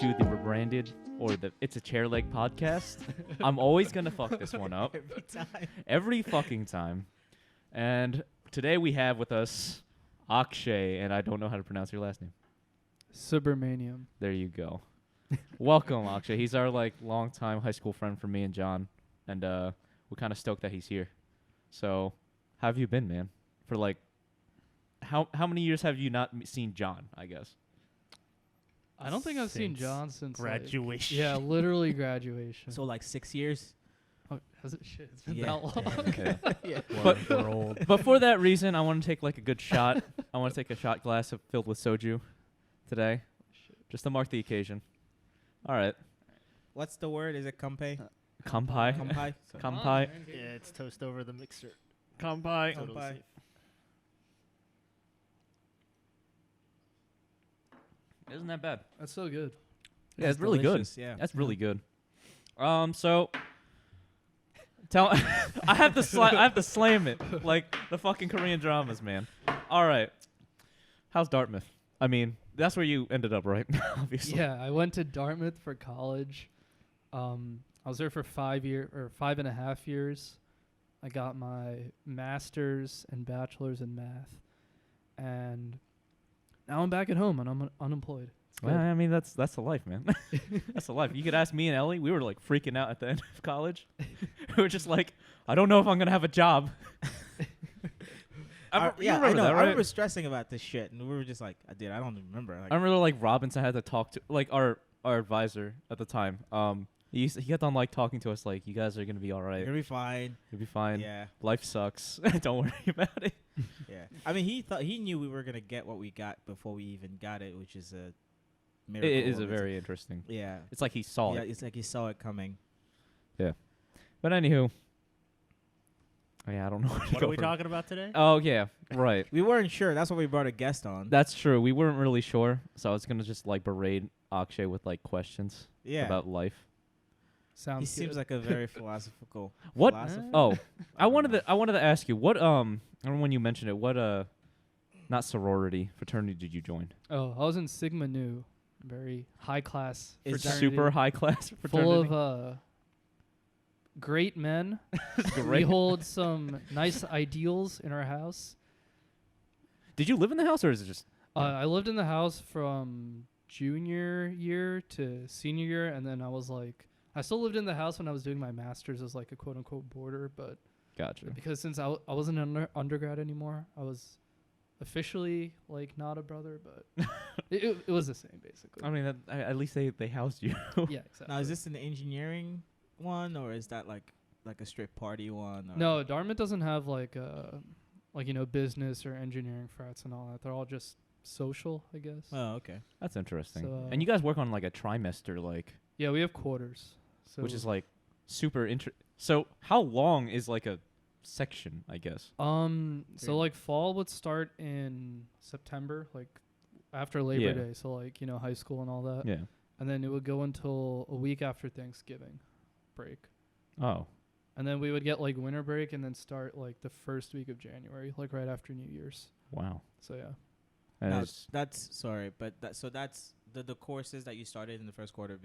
to the Rebranded or the It's a Chair Leg podcast. I'm always going to fuck this one up. Every time. Every fucking time. And today we have with us Akshay, and I don't know how to pronounce your last name. Subramanium. There you go. Welcome, Akshay. He's our longtime high school friend for me and John, and we're kind of stoked that he's here. So, how have you been, man? For how many years have you not seen John, I guess? I don't think I've seen Since John since graduation. yeah, literally graduation. So 6 years. Oh, has it? Shit, it's been Yeah. that long. Okay. Yeah. But- we're old. But for that reason, I want to take a good shot. I want to take a shot glass filled with soju today, just to mark the occasion. All right. What's the word? Is it kampai? Kampai. Kampai. Kampai. Yeah, it's toast over the mixer. Kampai. Totally Kampai. safe. Isn't that bad? That's so good. Yeah, it's really good. Yeah. That's really good. So tell I have to slam it like the fucking Korean dramas, man. All right. How's Dartmouth? I mean, that's where you ended up, right? Obviously. Yeah, I went to Dartmouth for college. I was there for 5.5 years. I got my master's and bachelor's in math, and now I'm back at home and I'm unemployed. It's Well, good. I mean, that's the life, man. That's the life. You could ask me and Ellie. We were freaking out at the end of college. We were just I don't know if I'm gonna have a job. You I know. that, I right? remember stressing about this shit, and we were just I don't remember. I remember Robinson had to talk to our advisor at the time. He kept on talking to us you guys are gonna be all right. You're gonna be fine. You'll be fine. Yeah. Life sucks. Don't worry about it. Yeah. I mean, he knew we were gonna get what we got before we even got it, which is a miracle. It is a very interesting. Yeah. It's like he saw Yeah. it. It's like he saw it coming. But anywho. Yeah, I don't know. What are we talking about today? Oh yeah, right. We weren't sure. That's why we brought a guest on. That's true. We weren't really sure, so I was gonna just berate Akshay with questions Yeah. about life. Sounds He seems good. like a very philosophical. What? philosopher. Oh, I don't wanted know. to ask you what I don't know when you mentioned it. What not sorority fraternity did you join? Oh, I was in Sigma Nu, very high class. Is that- fraternity, Super high class full fraternity. of great men. We Great. hold some nice ideals in our house. Did you live in the house or is it just? I lived in the house from junior year to senior year, and then I still lived in the house when I was doing my master's as a quote unquote boarder, but Gotcha. because since I wasn't an undergrad anymore, I was officially not a brother, but it was the same basically. I mean, at least they housed you. Yeah, exactly. Now, is this an engineering one, or is that like a strip party one? Or No, Dartmouth doesn't have business or engineering frats and all that. They're all just social, I guess. Oh, okay. That's interesting. So, And you guys work on a trimester, Yeah, we have quarters. So which is super So how long is a section? I guess. so fall would start in September, after Labor Yeah. Day, so high school and all that. Yeah. And then it would go until a week after Thanksgiving break. Oh. And then we would get winter break and then start the first week of January, right after New Year's. Wow. So yeah. And Now, it's- that's sorry, but that's the courses that you started in the first quarter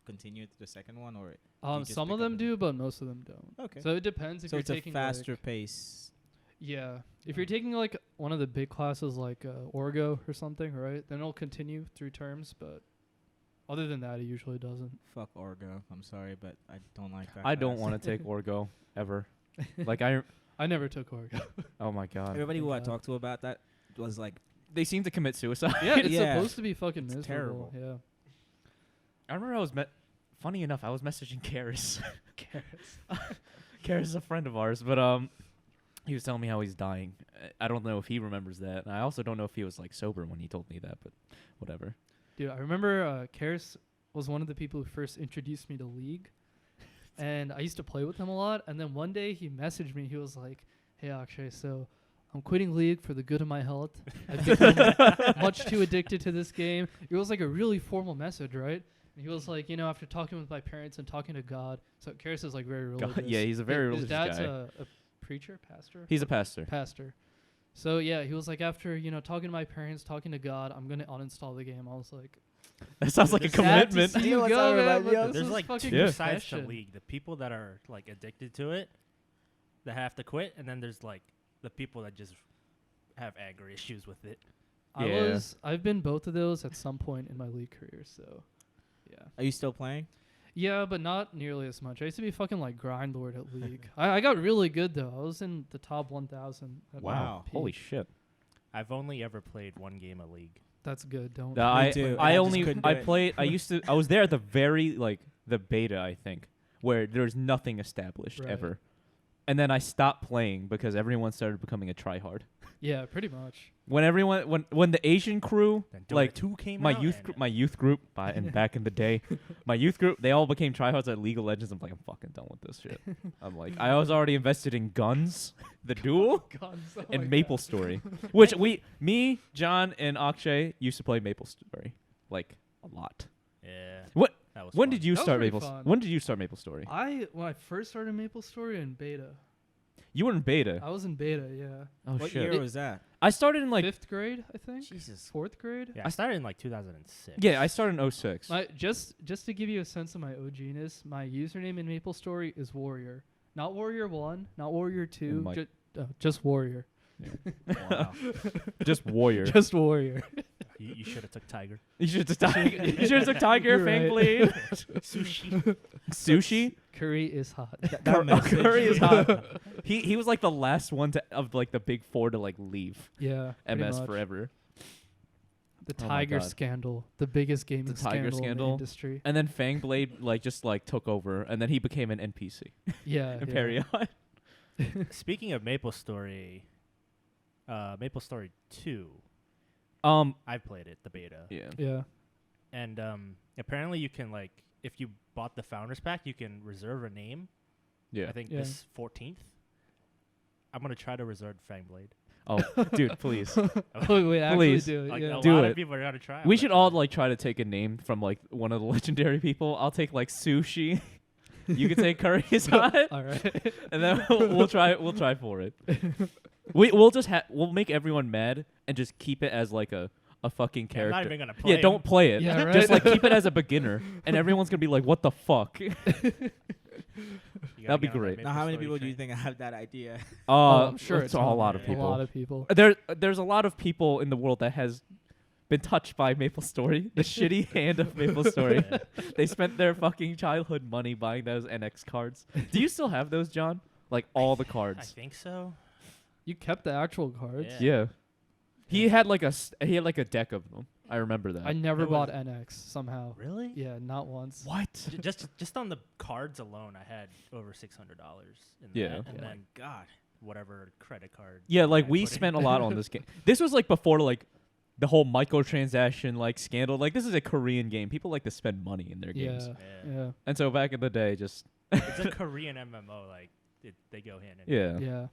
continue to the second one, or just Some pick of up them and- do, but most of them don't. okay. So it depends if So you're it's a taking faster pace. yeah. If you're taking one of the big classes Orgo or something, right? Then it'll continue through terms, but other than that, it usually doesn't. Fuck Orgo. I'm sorry, but I don't like that. I don't class. want to take Orgo ever. I never took Orgo. Oh my god. Everybody who I God. talked to about that was like, They seem to commit suicide. Yeah, it's Yeah. supposed to be fucking It's miserable. terrible. Yeah. I remember funny enough, I was messaging Karis. Karis is a friend of ours, but he was telling me how he's dying. I don't know if he remembers that. And I also don't know if he was sober when he told me that, but whatever. Dude, I remember Karis was one of the people who first introduced me to League. And I used to play with him a lot. And then one day he messaged me. He was like, "Hey, Akshay, so I'm quitting League for the good of my health. I've become much too addicted to this game." It was a really formal message, right? And he was after talking with my parents and talking to God. So Karis is very religious. God, yeah, he's a very religious His dad's guy. a preacher, pastor? He's a pastor. Pastor. So yeah, he was after talking to my parents, talking to God, I'm gonna uninstall the game. I was like, That sounds like a Sad Sad to commitment. see You know you what's go, that man, remind me but of? this There's was like fucking two sides to confession. League. The people that are like addicted to it, that have to quit, and then there's like the people that just have anger issues with it. Yeah. I've been both of those at some point in my League career, so yeah. Are you still playing? Yeah, but not nearly as much. I used to be fucking like grind lord at League. I got really good though. I was in the top 1,000. at my Wow. peak. Holy shit. I've only ever played one game of League. That's good. Don't. I too, and I I just only couldn't do I it. played. I was there at the very like the beta, I think, where there's nothing established Right. ever, and then I stopped playing because everyone started becoming a tryhard. Yeah, pretty much. When the Asian crew, Then Dota like 2 came my out. youth and, my youth group and back in the day, my youth group, they all became tryhards at League of Legends. I'm like, I'm fucking done with this shit. I'm like, I was already invested in Guns, the Duel, and Maple Story, which me, John, and Akshay used to play Maple Story like a lot. yeah. What? That was When fun. did you That was start pretty Maple? fun. When did you start Maple Story? When I first started Maple Story in beta. You were in beta. I was in beta, yeah. Oh What shit! year was that? I started in like 5th grade, I think. Jesus. 4th grade. Yeah, I started in like 2006. yeah, I started in 06. My just to give you a sense of my OGness, my username in Maple Story is Warrior, not Warrior 1, not Warrior 2, Mike. just Warrior. Wow. Just warrior. Just Warrior. You should have took Tiger. You should have Tiger. You should have took Tiger. You're Fang right. Blade. Sushi. Sushi. Curry is hot. That message. Curry is hot. He was like the last one of like the big four to like leave Yeah. pretty MS much. forever. The Oh my Tiger God. scandal, the biggest gaming The Tiger scandal in the scandal. industry. And then Fang Blade like just like took over, and then he became an NPC. Yeah. in yeah. Period. Speaking of Maple Story 2, I've played it, the beta. Yeah. Yeah. And apparently you can like if you bought the founders pack, you can reserve a name. Yeah. I think Yeah. this 14th. I'm gonna try to reserve Fangblade. Oh, dude, please. Oh, wait, actually Please. do it. Like yeah. a Do lot it. of people are gonna try. We should all like try to take a name from like one of the legendary people. I'll take like Sushi. You can take Curry is hot, All right. and then we'll try for it. We'll make everyone mad and just keep it as like a fucking I'm character. not even gonna play. Yeah, don't play it. Yeah, Just right? like keep it as a beginner, and everyone's gonna be like, "What the fuck?" You That'd be gotta get on that great. Maple Now, how many Story people do you train. think have that idea? I'm sure it's it's a on lot there. of Yeah. people. A lot of people. There's a lot of people in the world that has been touched by Maple Story, the shitty hand of Maple Story. Yeah. They spent their fucking childhood money buying those NX cards. Do you still have those, John? Like all the I cards? think so. You kept the actual cards. Yeah. Yeah. He had like a deck of them. I remember that. I never It was- bought NX somehow. Really? Yeah, not once. What? Just on the cards alone, I had over $600 in Yeah. that, Oh and my then God. whatever credit card. Yeah, like I we put in. spent a lot on this game. This was like before like the whole microtransaction like scandal. Like this is a Korean game. People like to spend money in their Yeah. games. Yeah. And so back in the day, just It's a Korean MMO. Like they go hand in hand. yeah.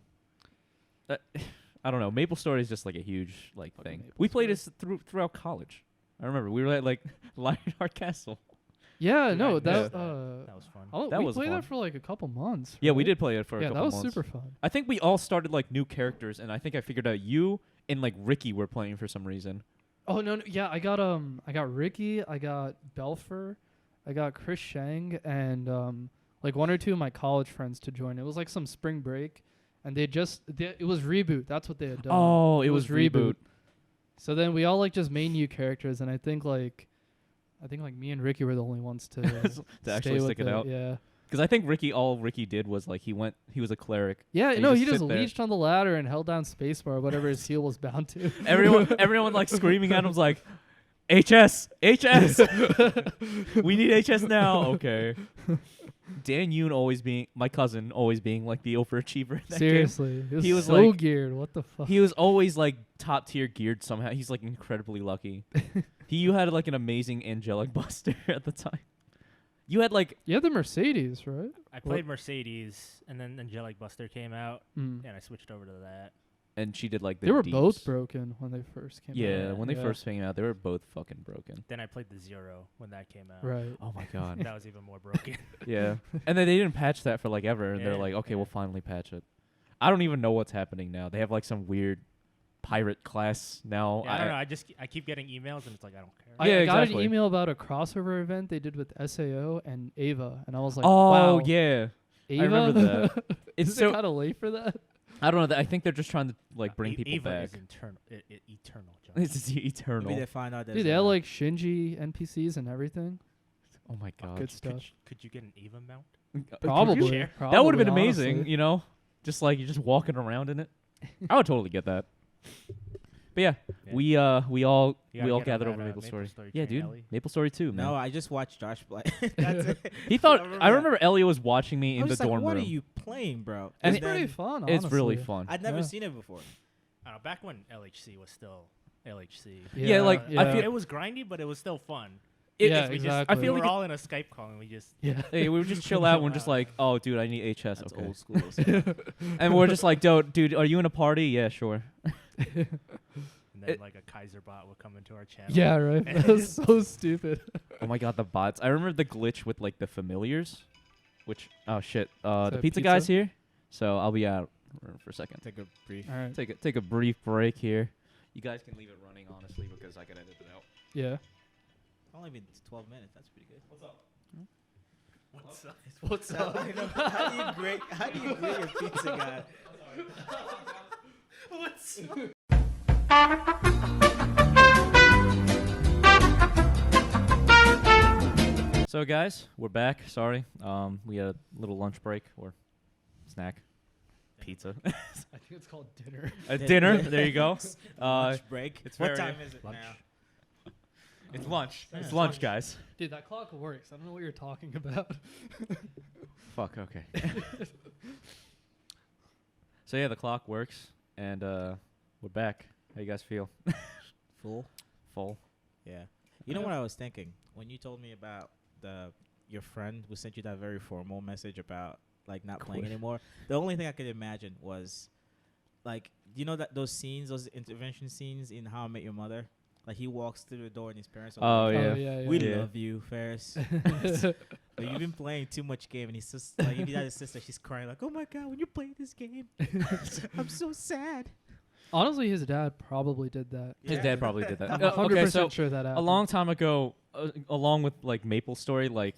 Yeah. I don't know. Maple Story is just like a huge like Fucking thing. Maple We played Story. this throughout college. I remember we were at like Lionheart Castle. Yeah, Yeah, no, I that missed that was fun. That we was played fun. that for like a couple months. Yeah, we right? did play it for a Yeah, couple that was months. super fun. I think we all started like new characters, and I think I figured out you and like Ricky were playing for some reason. Oh no, yeah, I got Ricky, I got Belfer, I got Chris Shang, and like one or two of my college friends to join. It was like some spring break, and it was Reboot. That's what they had done. Oh, it was Reboot. So then we all like just made new characters, and I think like me and Ricky were the only ones to To actually stay stick with it out. Yeah. Because I think all Ricky did was like he was a cleric. Yeah, You no, just he just sit there. leached on the ladder and held down spacebar, whatever his heel was bound to. Everyone like screaming at him was like, HS, HS. We need HS now. Okay. Dan Yoon my cousin, always being like the overachiever in that game. Seriously, He was so like- geared. What the fuck? He was always like top tier geared somehow. He's like incredibly lucky. You had like an amazing angelic buster at the time. You had like You had the Mercedes, right? I played Mercedes, and then Angelic Buster came out, Mm. and I switched over to that. and she did like the They were deeps. both broken when they first came out. Yeah, when they Yeah. first came out, they were both fucking broken. Then I played the Zero when that came out. Right. Oh my god. That was even more broken. Yeah. And then they didn't patch that for like ever, and they're Yeah, like, okay, yeah. we'll finally patch it. I don't even know what's happening now. They have like some weird pirate class now. Yeah, I don't know. I keep getting emails and it's like I don't care. Yeah, I got exactly. an email about a crossover event they did with SAO and Ava, and I was like, Oh wow, yeah, Ava? I remember that. It's Is so it kind of late for that? I don't know. I think they're just trying to like bring people Eva back. is eternal. John. This is eternal. Maybe they find out. Dude, they had like Shinji NPCs and everything. Oh my god. Good stuff. Could you get an Eva mount? Probably. share? That would have been probably, amazing. honestly. You know, just like you're just walking around in it. I would totally get that. But yeah, Yeah. we all You gotta get on gathered that, over Maple Story. Story Yeah, train, dude. Ellie. Maple Story 2, man. No, I just watched Josh play. He thought remember I that. remember Elliot was watching me I in was the just like, dorm what room. are you playing, bro? And It's then pretty fun, It's really honestly. fun. I'd never Yeah. seen it before. I don't know, back when LHC was still LHC. Yeah, like, I yeah. feel- It was grindy, but it was still fun. Yeah, We just- exactly. I we feel were like all in a Skype call and we just Yeah. Hey, we would just chill out. We're just like, oh, dude, I need HS. That's okay. old school. So. And we're just like, dude, are you in a party? Yeah, sure. and then It- like a Kaiser bot would come into our channel. Yeah, right. And That was so stupid. Oh my god, the bots. I remember the glitch with like the familiars, which oh shit. The that pizza pizza? guy's here, so I'll be out for a second. Take a brief. All right. Take a brief break here. You guys can leave it running honestly because I can edit it out. Yeah. Only been 12 minutes. That's pretty good. What's up? What's up? What's up? I know. How do you grade your pizza guy? What's So guys, we're back. Sorry, we had a little lunch break or snack, pizza, I think it's called dinner. a dinner. There you go. Lunch break. it's What very- time is it lunch. now? It's lunch. Yeah. It's lunch, guys. Dude, that clock works. I don't know what you're talking about. Fuck. Okay. So yeah, the clock works, and we're back. How you guys feel? Full. Full. Yeah. You know what I was thinking when you told me about your friend who sent you that very formal message about like not playing Quit. anymore. The only thing I could imagine was like that those scenes, those intervention scenes in How I Met Your Mother. Like he walks through the door and his parents are Oh like, yeah. Oh, yeah, "We Yeah. love you, Ferris. But you've been playing too much game." And he's just like, if he had his sister, she's crying like, "Oh my god, when you play this game, I'm so sad." Honestly, his dad probably did that. His Yeah. dad probably did that. I'm Okay, 100% so sure that happened. a long time ago, along with like Maple Story, like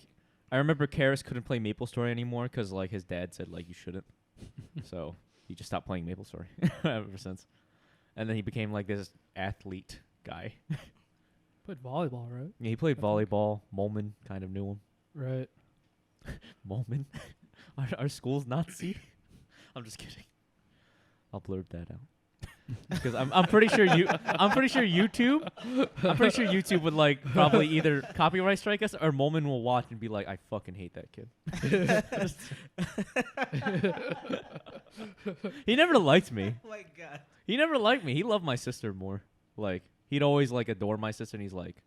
I remember Karis couldn't play Maple Story anymore because like his dad said like you shouldn't. So he just stopped playing Maple Story ever since. And then he became like this athlete guy. Played volleyball, right? Yeah, he played I think. volleyball. Molman kind of knew him. Right. Molman, our school's Nazi. I'm just kidding. I'll blurb that out. Because I'm pretty sure YouTube would like probably either copyright strike us or Molman will watch and be like, I fucking hate that kid. He never liked me. Oh my god. He never liked me. He loved my sister more. Like he'd always like adore my sister and he's like,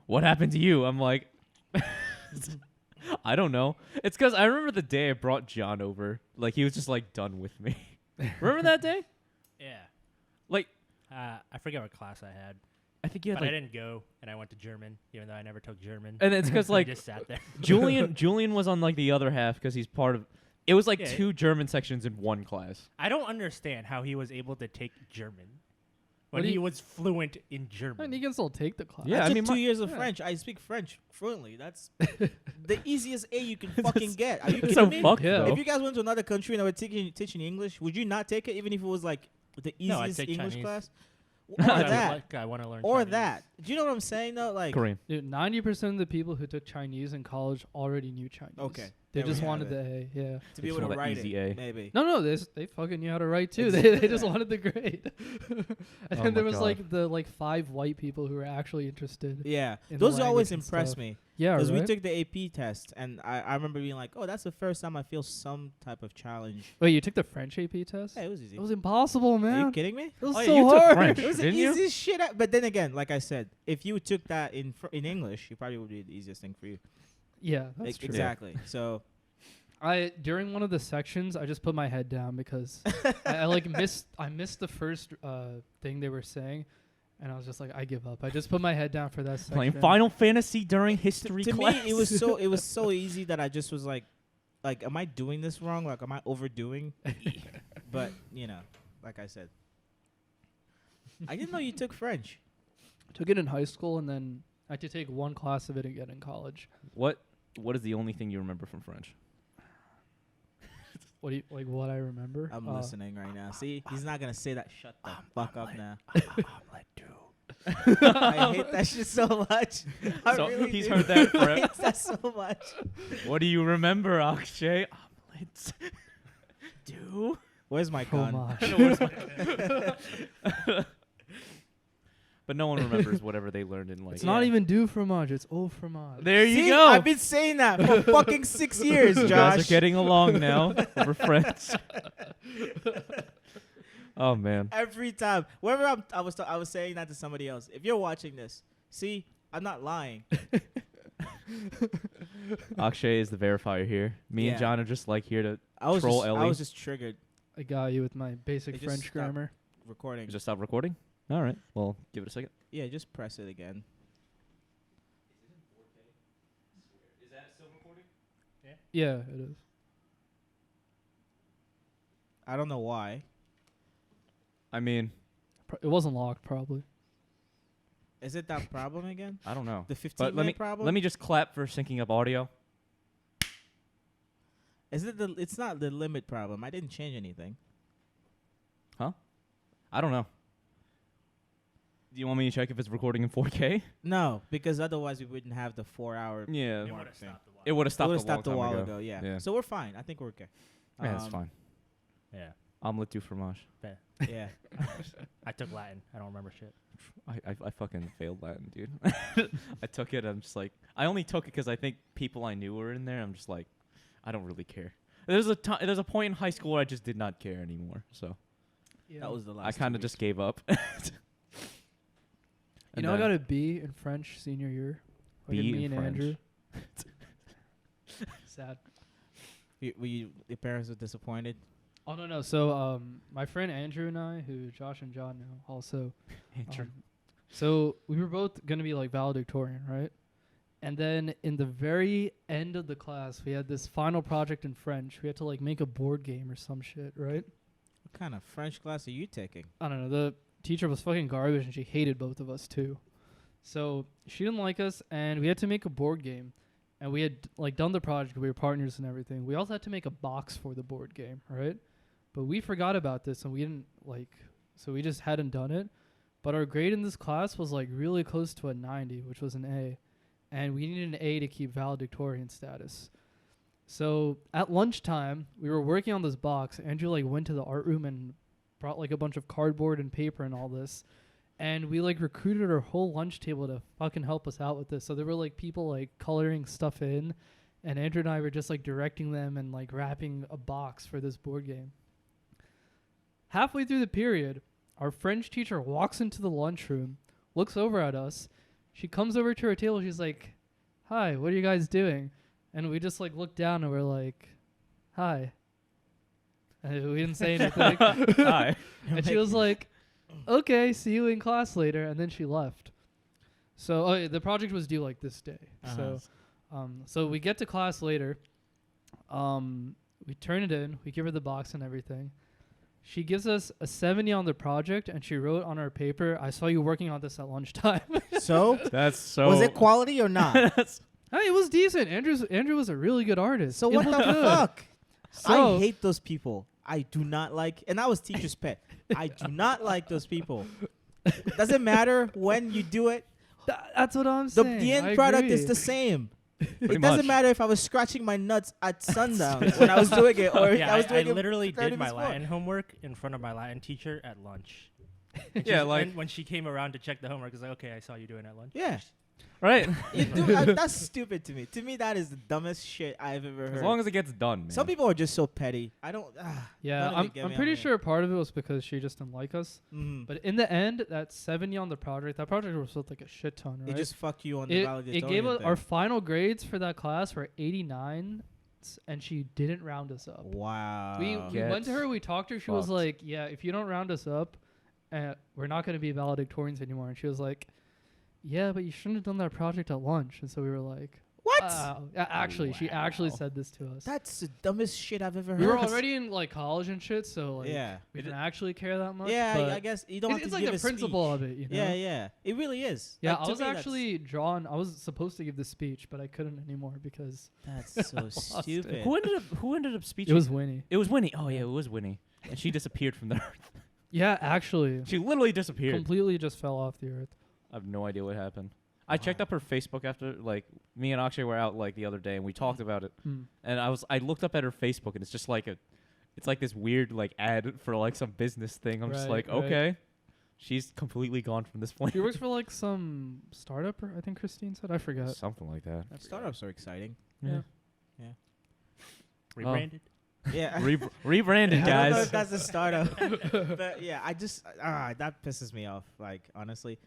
what happened to you? I'm like, I don't know. It's because I remember the day I brought John over. Like he was just like done with me. Remember that day? Yeah. Like I forget what class I had, I think you had but I like, didn't go, and I went to German, even though I never took German. and it's because I like just sat there. Julian was on like the other half because he's part of. It was like Yeah. 2 German sections in one class. I don't understand how he was able to take German What when do he you- was fluent in I mean, German. he can still take the class. Yeah, I I took mean, 2 my- years of yeah. French. I speak French fluently. That's the easiest A you can fucking get. Are you It's kidding so me? fucked Yeah. though. If you guys went to another country and they were teaching English, would you not take it even if it was like the No, I'd easiest take English Chinese. class? Or I would that. like- I want to learn Or Chinese. that. Do you know what I'm saying though? Like Korean. Dude, 90% of the people who took Chinese in college already knew Chinese. Okay, They there we just have wanted it. the A, yeah. to be Just able to want that write easy it, A. maybe. No, they fucking knew how to write too. They just wanted the grade. And Oh then there my was God. like the 5 white people who were actually interested. Yeah, in the those always language and impress stuff. me Yeah, because right? we took the AP test, and I remember being like, "Oh, that's the first time I feel some type of challenge." Wait, you took the French AP test? Yeah, it was easy. It was impossible, Are man. you kidding me? It was Oh, yeah, so you took hard. French. It was the Didn't you? easiest shit. But then again, like I said, if you took that in English, it probably would be the easiest thing for you. Yeah, that's Like, true. exactly. So During one of the sections, I just put my head down because I missed the first thing they were saying, and I was just like, I give up. I just put my head down for that section. Playing Final Fantasy during history to class. me, it was so easy that I just was like, am I doing this wrong? Like, am I overdoing? But like I said, I didn't know you took French. Took it in high school, and then I had to take one class of it again in college. What is the only thing you remember from French? What do you like? What I remember? I'm listening right now. See, he's not gonna say that. Shut the fuck up now. I hate that shit so much. I So really he's do. heard that I forever. hate that so much. What do you remember, Akshay? Omelets. Do. Where's my gun? Fromage. But no one remembers whatever they learned in like. It's not even du fromage. It's au fromage. There you See, go. I've been saying that for fucking 6 years, You guys Josh. are getting along now. We're friends. Oh man. Every time, whenever I was saying that to somebody else. If you're watching this, see, I'm not lying. Akshay is the verifier here. Me Yeah. and John are just like here to I was Troll just, Ellie. I was just triggered I got you with my basic It just French stopped. grammar. recording. just stop recording. All right. Well, give it a second. Yeah, just press it again. Is that still recording? Yeah, it is. I don't know why. I mean, It wasn't locked, probably. Is it that problem again? I don't know. The 15 But let me problem? let me just clap for syncing up audio. Is it the? It's not the limit problem. I didn't change anything. I don't know. Do you want me to check if it's recording in 4K? No, because otherwise we wouldn't have the 4-hour. Yeah. It Mark would have thing. stopped a while. It would have It stopped, would have stopped a long while time ago. Yeah. Yeah. So we're fine. I think we're okay. Yeah, that's fine. Yeah. Omelette du fromage. Yeah. I took Latin. I don't remember shit. I fucking failed Latin, dude. I took it. I'm just like, I only took it because I think people I knew were in there. I'm just like, I don't really care. There's a point in high school where I just did not care anymore. So Yeah. That was the last. I kind of just gave up. You know, I got a B in French senior year. B Fucking me in and French. Andrew. Sad. Your parents were disappointed. Oh no. So my friend Andrew and I, who Josh and John know, also. Andrew. So we were both gonna be like valedictorian, right? And then in the very end of the class, we had this final project in French. We had to like make a board game or some shit, right? What kind of French class are you taking? I don't know. The teacher was fucking garbage, and she hated both of us too. So she didn't like us, and we had to make a board game. And we had like done the project. We were partners and everything. We also had to make a box for the board game, right? But we forgot about this, and we didn't so we just hadn't done it. But our grade in this class was like really close to a 90, which was an A. And we needed an A to keep valedictorian status. So at lunchtime, we were working on this box. Andrew like went to the art room and brought like a bunch of cardboard and paper and all this. And we like recruited our whole lunch table to fucking help us out with this. So there were like people like coloring stuff in, and Andrew and I were just like directing them and like wrapping a box for this board game. Halfway through the period, our French teacher walks into the lunchroom, looks over at us. She comes over to our table. She's like, "Hi, what are you guys doing?" And we just like looked down and we're like, "Hi." And we didn't say anything. Hi. And she was like, "Okay, see you in class later." And then she left. So the project was due like this day. So we get to class later. We turn it in. We give her the box and everything. She gives us a 70 on the project, and she wrote on our paper, "I saw you working on this at lunchtime." So That's so. was it quality or not? Hey, it was decent. Andrew was a really good artist. So It what the looked good. fuck? So I hate those people. I do not like, and I was teacher's pet. I do not like those people. Doesn't matter when you do it. that's what I'm The saying. end I product agree. is the same. Pretty It doesn't much. matter if I was scratching my nuts at sundown when I was doing it, or Yeah, I was I doing it literally 30 did my minutes before. Latin homework in front of my Latin teacher at lunch. And Yeah, she's- like- and when she came around to check the homework, I was like, "Okay, I saw you doing it at lunch." Yeah, Right. that's stupid to me. To me, that is the dumbest shit I've ever heard. As long as it gets done, man. Some people are just so petty. I don't. Yeah, don't even I'm get me on pretty it. sure part of it was because she just didn't like us. Mhm. But in the end, that 70 on the project, that project was worth like a shit ton, right? It just fuck you on the it valedictorian gave us thing. our final grades for that class were 89, and she didn't round us up. Wow. We Get went to her, we talked to her. She was fucked. like, "Yeah, if you don't round us up, we're not going to be valedictorians anymore." And she was like, "Yeah, but you shouldn't have done that project at lunch." And so we were like, What? Actually, she actually said this to us. That's the dumbest shit I've ever heard. We were already in like college and shit, so like Yeah. we didn't actually care that much. Yeah, but I guess you don't have it's to like give the a principle speech. of it, you know? Yeah, yeah. It really is. Yeah, Like, I to was me, actually drawn. I was supposed to give the speech, but I couldn't anymore because That's so stupid. Who ended up speeching? it was Winnie. It was Winnie. Oh yeah, it was Winnie. And she disappeared from the earth. Yeah, actually, She literally disappeared. completely just fell off the earth. I have no idea what happened. I checked up her Facebook after, like, me and Akshay were out like the other day and we talked about it. And I looked up at her Facebook and it's just like it's like this weird like ad for like some business thing. I'm just Right, like, okay, she's completely gone from this She planet. works for like some startup, or I think Christine said. I forgot. Something like that. Startups are exciting. Yeah. Rebranded. Yeah. Rebranded, I don't know guys. if that's a startup. But yeah, I just that pisses me off. Like honestly,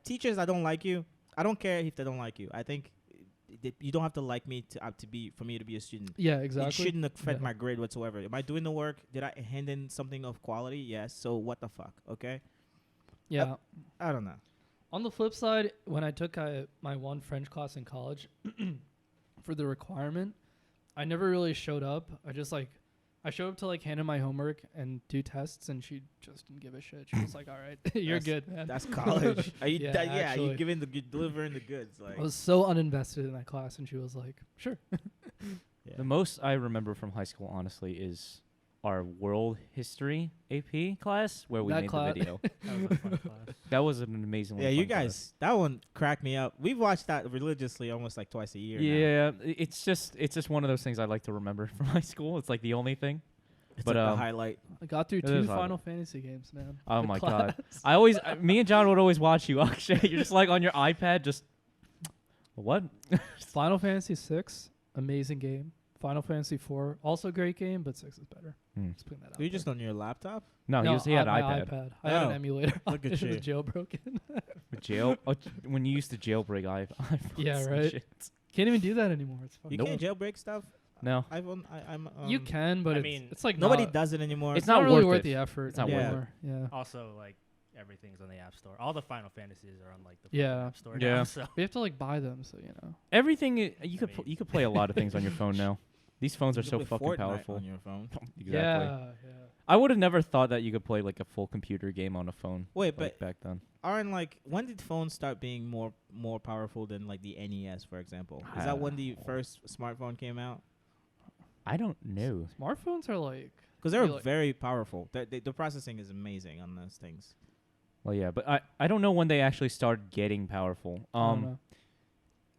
teachers, I don't like you. I don't care if they don't like you. I think you don't have to like me to be for me to be a student. Yeah, exactly. It shouldn't affect Yeah. my grade whatsoever. Am I doing the work? Did I hand in something of quality? Yes. So what the fuck? Okay. Yeah. I don't know. On the flip side, when I took my one French class in college for the requirement, I never really showed up. I showed up to like hand in my homework and do tests, and she just didn't give a shit. She was like, "All right, you're good, man." That's college. Are you? Yeah, you actually. giving delivering the goods. Like I was so uninvested in that class, and she was like, "Sure." yeah. The most I remember from high school, honestly, is our world history AP class where we That made cla- the video. That was a fun class. That was an amazing. Yeah, you guys, that one cracked me up. We've watched that religiously almost like twice a year. Now. Yeah, it's just one of those things I like to remember from high school. It's like the only thing. It's But, like the highlight. I got through It 2 is hard. Final Fantasy games, man. Oh The my class. god! Me and John would always watch you, Akshay. You're just like on your iPad, just what? Final Fantasy 6, amazing game. Final Fantasy 4, also great game, but 6 is better. Just putting that out. Were you just there. on your laptop? No, he had my an iPad. I had Oh, an emulator. look at it was you. jailbroken. When you used to jailbreak iPhones. Yeah, and right. shit. Can't even do that anymore. It's You fucking. can't jailbreak stuff. No, iPhone. I'm. You can, but I it's, mean, it's like Nobody not, does it anymore. It's not not really worth worth it. the effort. It's not worth it. anymore. Yeah. Also, like everything's on the App Store. All the Final Fantasies are on like the Yeah. App Store Yeah. now. So We have to like buy them, so you know. everything you I could mean- you could play a lot of things on your phone now. These phones You are can so play fucking Fortnite powerful. on your phone. Exactly. Yeah. I would have never thought that you could play like a full computer game on a phone. Wait, like but back then. aren't like when did phones start being more powerful than like the NES, for example? Is that when the first smartphone came out? I don't know. Smartphones are like. Because they're Like- very powerful. The processing is amazing on those things. Well, yeah, but I don't know when they actually started getting powerful. I don't know.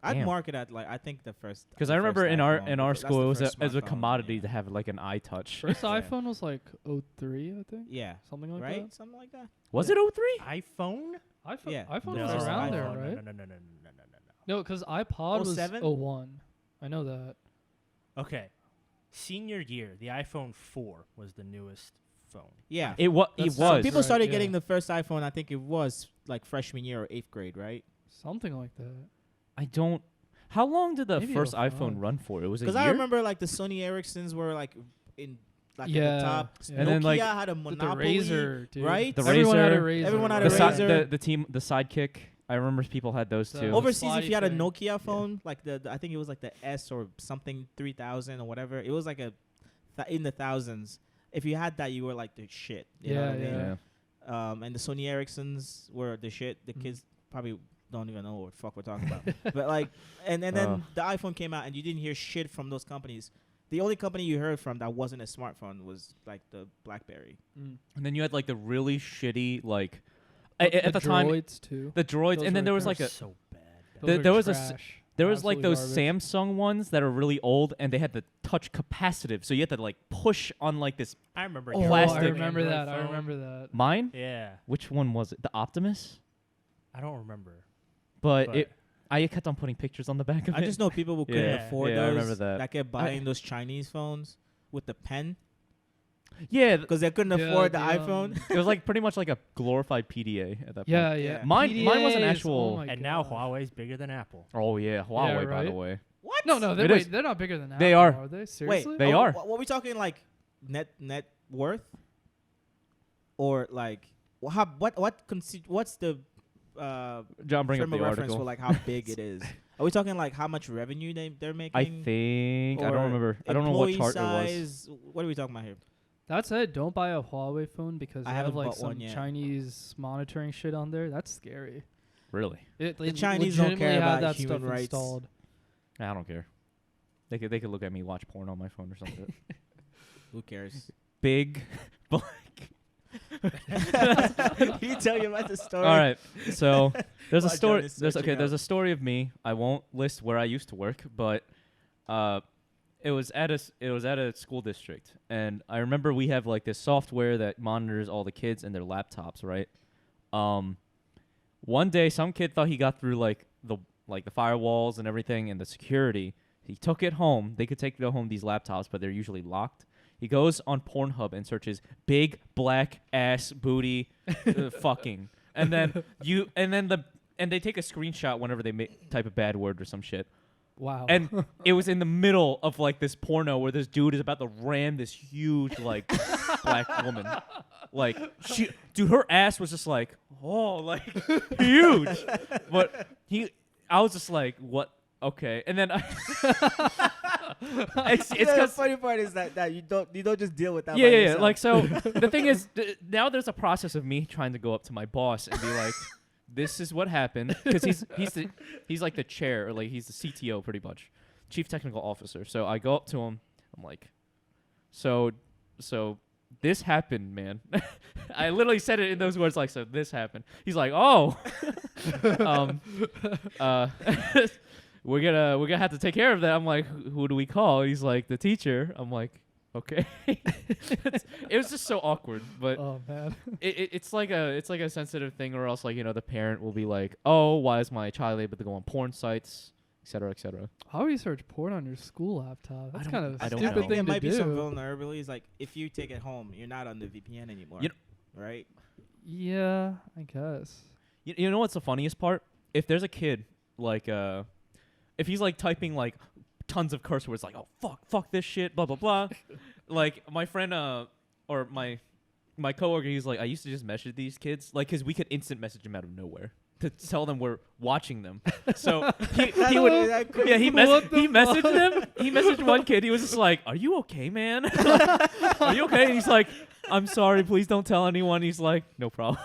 I'd Damn. mark it at like I think the first. Because the I remember first in our iPhone, in our that's the school it was first as a smartphone, commodity yeah. to have like an iTouch. First Yeah. iPhone was like 03, I think. Yeah. Something like Right. that. Something like that. Was Yeah. it 03? iPhone? iPhone. Yeah. iPhone No. was First around there, iPhone. right? No. No, because iPod was 07? 01. I know that. Okay. Senior year, the iPhone 4 was the newest phone. Yeah. It That's- was. People Right, started yeah. getting the first iPhone. I think it was like freshman year or 8th grade, right? Something like that. I don't. How long did the Maybe first 05. iPhone run for? It was a Because year. I remember like the Sony Ericssons were like in like at Yeah, the top. yeah. And then, Nokia like, had a With monopoly. the Razor, dude. right? The Everyone had a Razor. Razor. Everyone had the, a si- Razor. the Sidekick. I remember people had those The too. Over- Overseas, if you had a thing. Nokia phone, like the I think it was like the S or something 3000 or whatever, it was like in the thousands. If you had that, you were like the shit. You know what I mean? Yeah. Yeah. And the Sony Ericssons were the shit. The kids probably don't even know what the fuck we're talking about. But like, and then the iPhone came out, and you didn't hear shit from those companies. The only company you heard from that wasn't a smartphone was like the BlackBerry. Mm. And then you had like the really shitty like The at the time droids too. the droids, Those and then were there was kinda like a so bad. Those there are was a s- trash. there was like Absolute those garbage. Samsung ones that are really old, and they had the touch capacitive, so you had to like push on like this. I remember. Oh, getting plastic. I an remember Android that. I phone. remember that. Mine? Yeah. Which one was it? The Optimus? I don't remember. But But- I kept on putting pictures on the back of it. I just know people who couldn't Yeah. afford Yeah, those. I remember that. kept buying those Chinese phones with the pen Yeah, because they couldn't Yeah, afford the the, iPhone. it was like pretty much like a glorified PDA at that point. Yeah, Yeah. yeah. Mine was an PDAs, actual- oh my And now God. Huawei's bigger than Apple. Oh yeah, Huawei by the right? way. What? No, no, It is. they're not bigger than Apple. They are. Are they? Wait, Seriously? They are. What we talking like net worth, or like what's the John, bring up frame the of reference article. for like how big it is? Are we talking like how much revenue they're making? I think I Or don't remember. I don't know what employee chart it was. size? What are we talking about here? That said, don't buy a Huawei phone because I they haven't have like bought one some yet. Chinese monitoring shit on there. That's scary. Really? They Chinese don't care legitimately had about that human stuff rights. installed. I don't care. They could look at me watch porn on my phone or something. Who cares? Big black. Can you tell you about the story? All right. So there's a While John story. is There's searching there's out. a story of me. I won't list where I used to work, but it was at a school district, and I remember we have like this software that monitors all the kids and their laptops, right? One day some kid thought he got through like the firewalls and everything and the security. He took it home. They could take home these laptops, but they're usually locked. He goes on Pornhub and searches big black ass booty fucking. And then they take a screenshot whenever they type a bad word or some shit. Wow. And it was in the middle of like this porno where this dude is about to ram this huge like black woman. Like dude, her ass was just like, oh, like huge. But I was just like, what? Okay. And then it's The because funny part is that you don't just deal with that. yeah, by yeah, yeah. yourself. Like, so the thing is, now there's a process of me trying to go up to my boss and be like, "This is what happened," because he's like the chair, or like he's the CTO, pretty much, Chief Technical Officer. So I go up to him. I'm like, "So this happened, man." I literally said it in those words, like, "So this happened." He's like, "Oh, we're gonna have to take care of that." I'm like, "Who do we call?" He's like, "The teacher." I'm like, "Okay." It was just so awkward, but oh man. it's like a sensitive thing, or else like the parent will be like, "Oh, why is my child able to go on porn sites, etc., etc." How do you search porn on your school laptop? That's kind of I a don't I stupid know. think thing there to might do. be some vulnerabilities. Like if you take it home, you're not on the VPN anymore. You right? Yeah, I guess. You know what's the funniest part? If there's a kid like if he's like typing like tons of curse words, like, "Oh fuck this shit, blah blah blah," like my friend or my coworker, he's like, I used to just message these kids, like, because we could instant message them out of nowhere to tell them we're watching them. So he would, yeah, he messaged them. He messaged one kid. He was just like, "Are you okay, man? Are you okay?" And he's like, "I'm sorry. Please don't tell anyone." He's like, "No problem."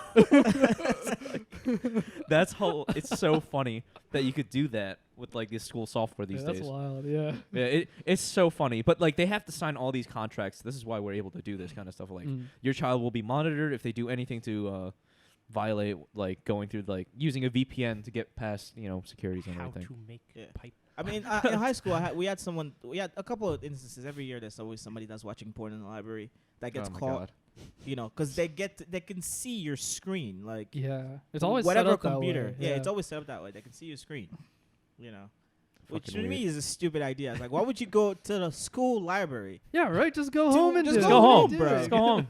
It's so funny that you could do that with like this school software these That's days. wild. Yeah. Yeah, it's so funny, but like they have to sign all these contracts. This is why we're able to do this kind of stuff. Like your child will be monitored if they do anything to violate, like going through like using a VPN to get past securities and How everything. to make Yeah. pipe. I mean, in high school, we had a couple of instances every year. There's always somebody that's watching porn in the library that gets Oh my caught. God. Because they can see your screen, like Yeah. It's always whatever set up computer. That way. Yeah, it's always set up that way. They can see your screen. Which Fucking to me weird. is a stupid idea. It's like, why would you go to the school library? Yeah, right. Just go Dude, home and just do Just it. go What are you home, bro. doing? Just go home.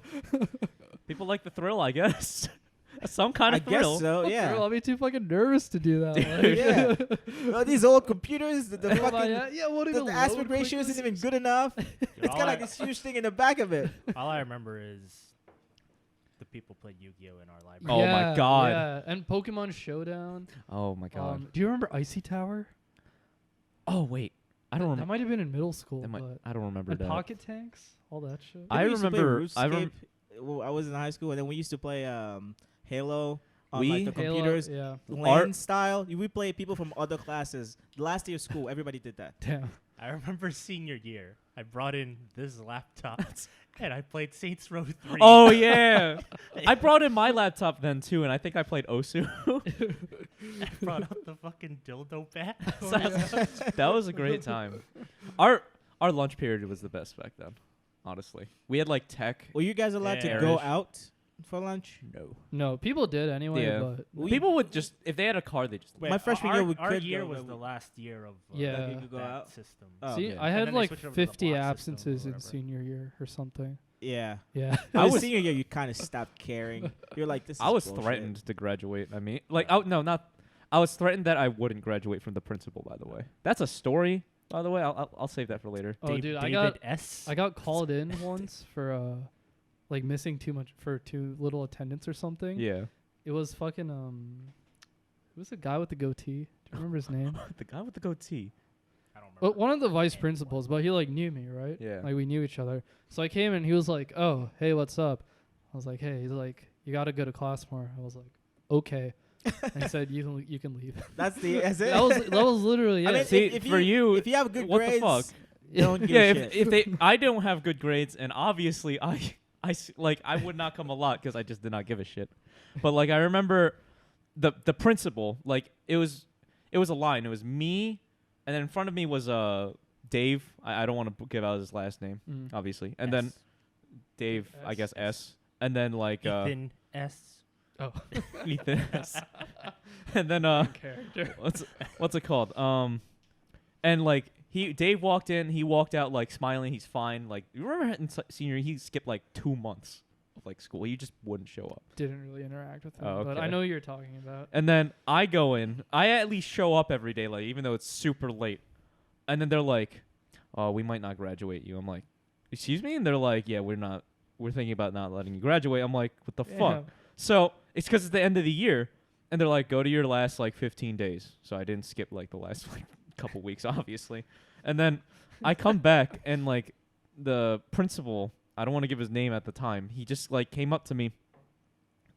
People like the thrill, I guess. Some kind I of thrill. guess so. Yeah. Girl, I'll be too fucking nervous to do that. like. Yeah. Well, these old computers, the Oh my fucking God. Yeah, won't the even aspect load ratio isn't quickly. even good enough. Dude, It's all got I- like this huge thing in the back of it. All I remember is the people played Yu-Gi-Oh in our library. Oh my Yeah, God. Yeah, and Pokemon Showdown. Oh my God. Do you remember Icy Tower? Oh wait, I don't That remember. might have been in middle school, That might, but I don't remember and that. Pocket Tanks, all that shit. I We used to play remember. I RuneScape. Well, I was in high school, and then we used to play Halo on We- like the Halo, computers, yeah. LAN style. We played people from other classes. The last day of school, everybody did that. Damn. I remember senior year. I brought in this laptop and I played Saints Row 3. Oh yeah, I brought in my laptop then too, and I think I played Osu. I brought out the fucking dildo bat. That was a great time. Our lunch period was the best back then. Honestly, we had like tech. Were you guys allowed to Yeah. go out for lunch? No. No, people did anyway, Yeah. but People would just, if they had a car, they just. Wait, My freshman our, year, we our could year go, was but the last year of Yeah. Like you could go that out? system. Oh, see, okay. I And had then they like switched over to the 50 block system or absences in whatever. senior year or something. Yeah. Yeah. I was was- senior year. You kind of stopped caring. You're like, this. I is was bullshit. threatened to graduate. I mean, like, oh no, not. I was threatened that I wouldn't graduate from the principal. By the way, that's a story. By the way, I'll save that for later. Oh, dude, David S. I got called in once for like missing too little attendance or something. Yeah. It was fucking it was a guy with the goatee. Do you I remember his name. The guy with the goatee. I don't remember. But one of the vice principals, but he like knew me, right? Yeah. Like we knew each other. So I came and he was like, "Oh, hey, what's up?" I was like, "Hey." He's like, "You gotta go to class more." I was like, "Okay." And he said, "You can leave." That's it. that was literally it. I mean, See, if for you, if you have good what grades, the fuck? don't give Yeah, a shit. if they, I don't have good grades, and obviously like I would not come a lot because I just did not give a shit. But like I remember the principal, like it was a line. It was me, and then in front of me was Dave. I don't want to give out his last name, obviously, and then S. Dave, I S. guess S, and then like Ethan S. Oh, Ethan S, and then character. what's it called? And like Dave walked in, he walked out like smiling, he's fine. Like you remember in senior year, he skipped like 2 months of like school. He just wouldn't show up. Didn't really interact with him, Oh, but I okay. know what you're talking about. And then I go in, I at least show up every day, like even though it's super late. And then they're like, "Oh, we might not graduate you." I'm like, "Excuse me?" And they're like, "Yeah, we're thinking about not letting you graduate." I'm like, "What the fuck?" So it's because it's the end of the year, and they're like, "Go to your last like 15 days." So I didn't skip like the last like couple weeks, obviously. And then I come back, and like the principal, I don't want to give his name at the time, he just like came up to me,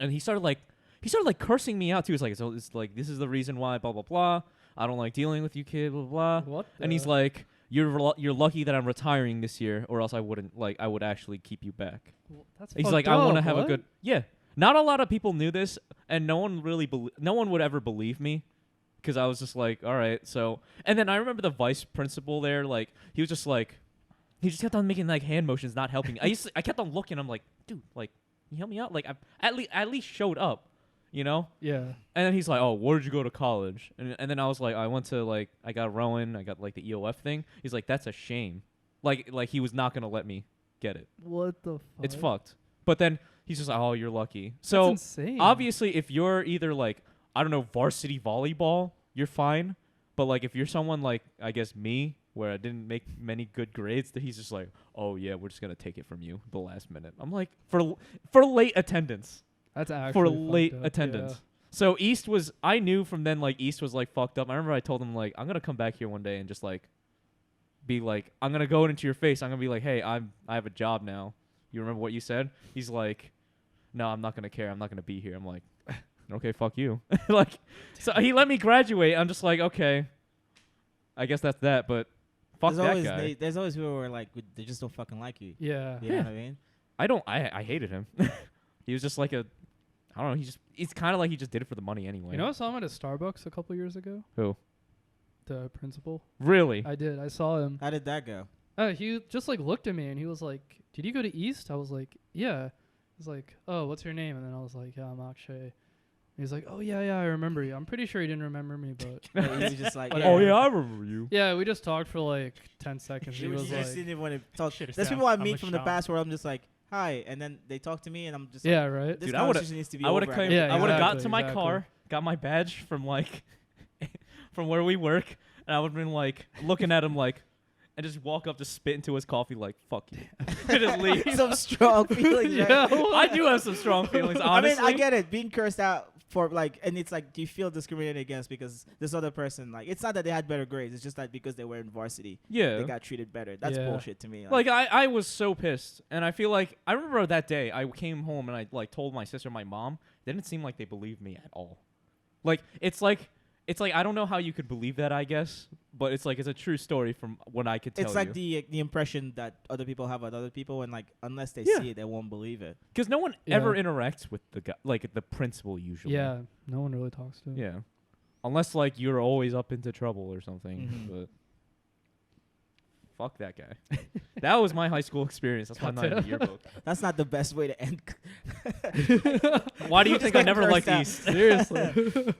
and he started like cursing me out too. He's like, "So it's like this is the reason why blah blah blah. I don't like dealing with you, kid, blah blah." What? And he's like, "You're lucky that I'm retiring this year, or else I would actually keep you back." That's He's like, "I want to have a what? good." Yeah. Not a lot of people knew this, and no one would ever believe me, because I was just like, "All right." So, and then I remember the vice principal there, like he was just like, he just kept on making like hand motions, not helping. I kept on looking. I'm like, "Dude, like, can you help me out?" Like, I at least showed up, you know. Yeah. And then he's like, "Oh, where did you go to college?" And then I was like, "I went to like I got rowing, I got like the EOF thing." He's like, "That's a shame." Like he was not gonna let me get it. What the fuck? It's fucked. But then he's just like, "Oh, you're lucky." That's So insane. obviously, if you're either like, I don't know, varsity volleyball, you're fine. But like if you're someone like, I guess me, where I didn't make many good grades, that he's just like, "Oh yeah, we're just gonna take it from you the last minute." I'm like, for late attendance. That's actually For fucked late up, attendance. yeah. So East was, I knew from then like East was like fucked up. I remember I told him like, "I'm gonna come back here one day and just like be like, I'm gonna go into your face. I'm gonna be like, hey, I have a job now. You remember what you said?" He's like, "No, I'm not gonna care. I'm not gonna be here." I'm like, "Okay, fuck you." Like, so he let me graduate. I'm just like, okay, I guess that's that. But fuck that guy. There's always people who are like, they just don't fucking like you. Yeah. You know what I mean? I hated him. He was just like I don't know. It's kind of like he just did it for the money anyway. You know, I saw him at a Starbucks a couple years ago. Who? The principal. Really? I did. I saw him. How did that go? He just like looked at me and he was like, "Did you go to East?" I was like, "Yeah." He's like, "Oh, what's your name?" And then I was like, "Yeah, I'm Akshay." He's like, "Oh yeah, I remember you." I'm pretty sure he didn't remember me, but He was just like, Oh yeah, I remember you. yeah, we just talked for like 10 seconds. He You was just like, didn't want to talk. Should've There's said, people I "I'm meet a from the Sean." past where I'm just like, "Hi," and then they talk to me, and I'm just "Yeah, like, right." this Dude, I would've- conversation needs to be I would over. have claimed. Yeah, I would have got exactly, to my exactly. car, got my badge from like from where we work, and I would have been like looking at him like, and just walk up, just spit into his coffee like, "Fuck you," and just leave. Some strong feelings. Right? Yeah. I do have some strong feelings, honestly. I mean, I get it. Being cursed out for like, and it's like, do you feel discriminated against because this other person, like, it's not that they had better grades. It's just that because they were in varsity, Yeah. they got treated better. That's Yeah. bullshit to me. Like I was so pissed, and I feel like I remember that day I came home and I like told my sister, and my mom. They didn't seem like they believed me at all. Like it's like I don't know how you could believe that, I guess, but it's like it's a true story from what I could tell it's like you. the impression that other people have of other people, and like unless they Yeah. see it, they won't believe it. Because no one Yeah. ever interacts with the guy, like the principal usually. Yeah, no one really talks to him. Yeah. Unless like you're always up into trouble or something. Mhm. But fuck that guy. That was my high school experience. That's why I'm not in the yearbook. That's not the best way to end. Why do you Just think I got never cursed liked out. East? Seriously.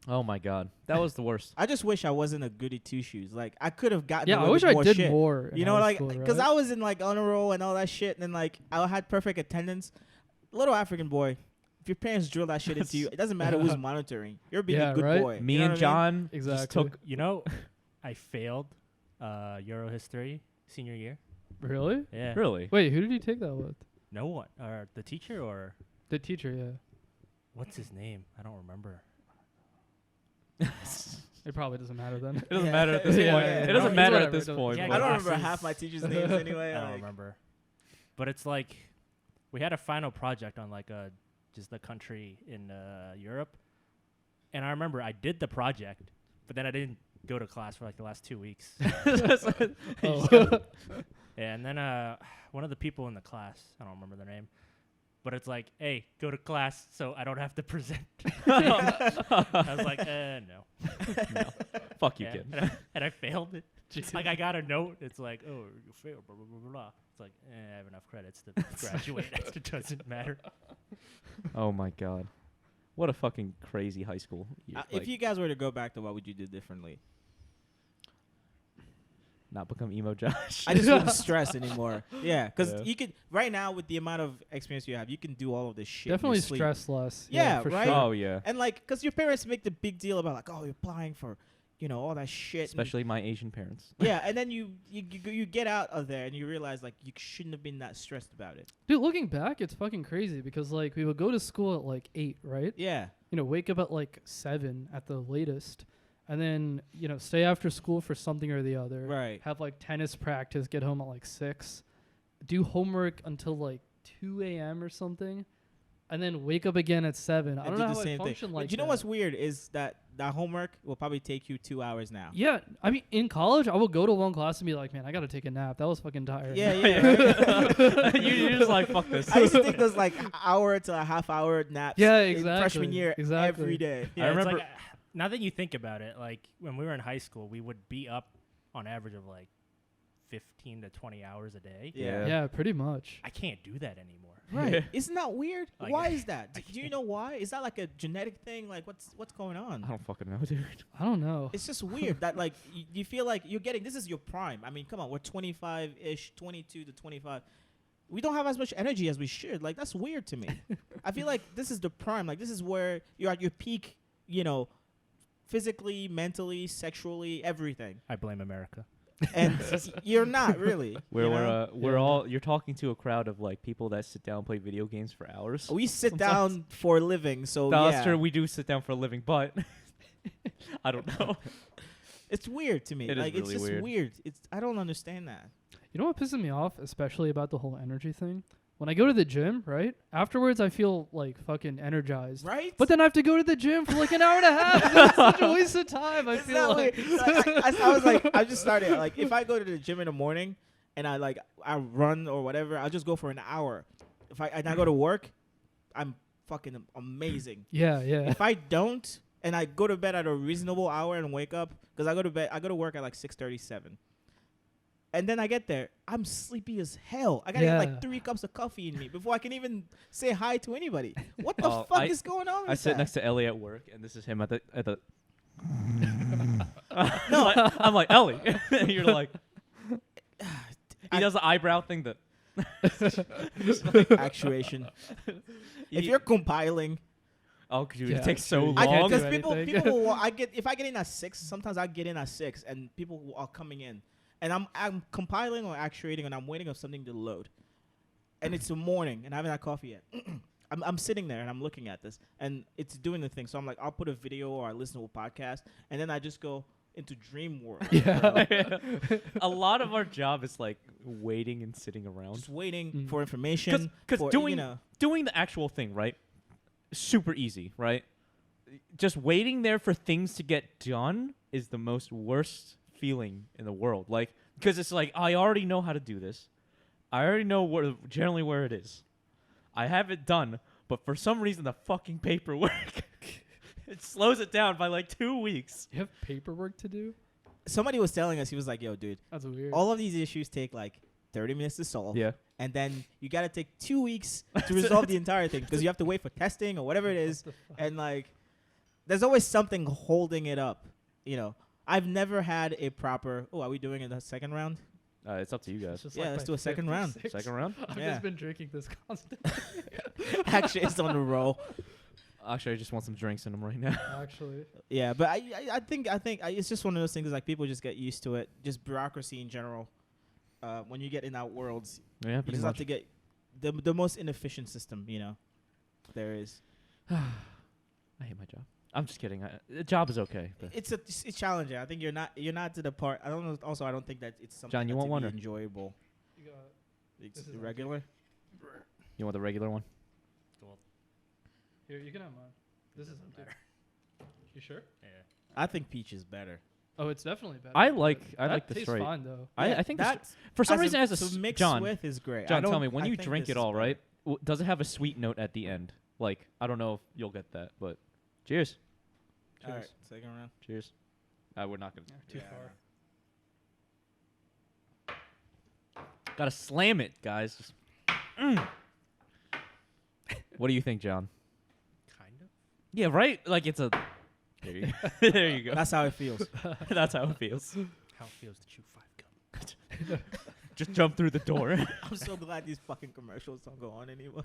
Oh my god. That was the worst. I just wish I wasn't a goody two shoes. Like I could have gotten. Yeah, a I little wish bit I more did shit. more. in You know, high like school, because right? I was in like honor roll and all that shit, and then like I had perfect attendance. Little African boy, if your parents drill that shit into you, it doesn't matter who's monitoring. You're being Yeah, a good right? boy. Me You know and what I mean? John Exactly. just took You know, I failed Euro history senior year. Really? Yeah. really. Wait, who did you take that with? No one. Or the teacher or The teacher, yeah. what's his name? I don't remember. It probably doesn't matter then. It doesn't Yeah. matter at this Yeah, point. yeah, yeah. It doesn't It's matter at whatever, this it point. Yeah, but- I don't remember Glasses. half my teachers' names anyway. I don't like- remember. But it's like we had a final project on like just the country in Europe, and I remember I did the project, but then I didn't go to class for like the last 2 weeks. Oh. And then one of the people in the class, I don't remember their name, but it's like, hey, go to class so I don't have to present. I was like, no. Fuck you, Yeah, kid. and I failed it. It's like I got a note. It's like, oh, you failed, blah, blah, blah, blah, blah. It's like, I have enough credits to graduate. It doesn't matter. Oh my god. What a fucking crazy high school. if you guys were to go back to what would you do differently? not become emo Josh. I just wouldn't stress anymore. Yeah, because Yeah. you could right now with the amount of experience you have, you can do all of this shit. in your Definitely sleep. stress less. Yeah, for right? Sure. Oh yeah. And like, because your parents make the big deal about like, oh, you're applying for, all that shit. and- Especially my Asian parents. yeah, and then you get out of there and you realize like you shouldn't have been that stressed about it. Dude, looking back, it's fucking crazy because like we would go to school at like 8, right? Yeah. Wake up at like 7 at the latest, and then stay after school for something or the other. Right. Have like tennis practice, get home at like 6, do homework until like 2 a.m. or something, and then wake up again at 7. I And don't do know the how I same thing. function But like you know that. what's weird is that homework will probably take you 2 hours now. Yeah, I mean, in college, I would go to one class and be like, man, I got to take a nap. That was fucking tired. Yeah, yeah. You're just like, fuck this. I used to take those like hour to a half hour naps. Yeah, in exactly. freshman year Exactly. every day. Yeah, I it's remember- like, now that you think about it, like when we were in high school, we would be up on average of like 15 to 20 hours a day. Yeah. Yeah, pretty much. I can't do that anymore. Right. Yeah. Isn't that weird? Like, Why is that? I Do you can't. know why? Is that like a genetic thing? Like what's going I on? don't fucking know, dude. I don't know. It's just weird that like you feel like you're getting this is your prime. I mean, come on, we're 25-ish, 22 to 25. We don't have as much energy as we should. Like that's weird to me. I feel like this is the prime. Like this is where you're at your peak, physically, mentally, sexually, everything. I blame America. And you're not really. Where you know? we're Yeah. all you're talking to a crowd of like people that sit down and play video games for hours. We sit Sometimes. down for a living, so That's yeah. true. We do sit down for a living, but I don't know. It's weird to me. It is Like it's really just weird. weird. I don't understand that. You know what pisses me off, especially about the whole energy thing? When I go to the gym, right? Afterwards, I feel like fucking energized. Right? But then I have to go to the gym for like an hour and a half. That's such a waste of time. I It's feel not like. weird. Like, I was like, I just started like if I go to the gym in the morning and I run or whatever, I'll just go for an hour. If I go to work, I'm fucking amazing. Yeah, yeah. If I don't and I go to bed at a reasonable hour and wake up because I go to work at like 6:37. And then I get there, I'm sleepy as hell. I gotta get Yeah. like 3 cups of coffee in me before I can even say hi to anybody. What the Oh, fuck is going on with I sit that? next to Ellie at work, and this is him at the. No. I'm like Ellie. And you're like. He I- does the eyebrow thing that. Actuation. If He- you're compiling, oh, dude, Yeah, it takes so dude. long. can't do because people anything. will if I get in at 6, sometimes I get in at 6 and people are coming in and I'm compiling or actuating and I'm waiting on something to load. And it's the morning and I haven't had coffee yet. I'm sitting there and I'm looking at this and it's doing the thing. So I'm like, I'll put a video or I listen to a podcast and then I just go into dream world. Yeah. A lot of our job is like waiting and sitting around. Just waiting Mm. for information. Because for, doing the actual thing, right? Super easy, right? Just waiting there for things to get done is the most worst feeling in the world. Like, because it's like I already know how to do this. I already know generally where it is. I have it done, but for some reason the fucking paperwork it slows it down by like 2 weeks. You have paperwork to do? Somebody was telling us, he was like, yo, dude, That's weird. all of these issues take like 30 minutes to solve. Yeah. And then you got to take 2 weeks to resolve the entire thing because you have to wait for testing or whatever it is. What the fuck? And like, there's always something holding it up. I've never had a proper. Oh, are we doing it in the second round? It's up to you It's guys. just Yeah, like let's my do a second fifth or round. sixth. Second round? I've Yeah. just been drinking this constantly. Actually, it's on the roll. Actually, I just want some drinks in them right now. Actually. Yeah, but I think it's just one of those things. Like people just get used to it. Just bureaucracy in general. When you get in that world, Yeah, you pretty just much. have to get the most inefficient system. There is. I hate my job. I'm just kidding. The job is okay. But. It's challenging. I think you're not to the part. I don't know. Also, I don't think that it's something John, you that's want one or- enjoyable. You got It's This is regular. You want the regular one? here. You can have mine. This is Doesn't matter. You sure? Yeah. I think peach is better. Oh, it's definitely better. I but like that the tastes straight. fine though. I think the that for some as reason as a to mix John. with is great. John, I tell don't- me when I you think drink this it is all better. right. Does it have a sweet note at the end? Like I don't know if you'll get that, but cheers. All right, Cheers. second round. Cheers. We're not gonna. Too Yeah. far. Gotta slam it, guys. Just, What do you think, John? Kind of. Yeah, right. Like it's a. There you go. There you go. That's how it feels. That's how it feels. How it feels to chew 5 gum. Just jump through the door. I'm so glad these fucking commercials don't go on anymore.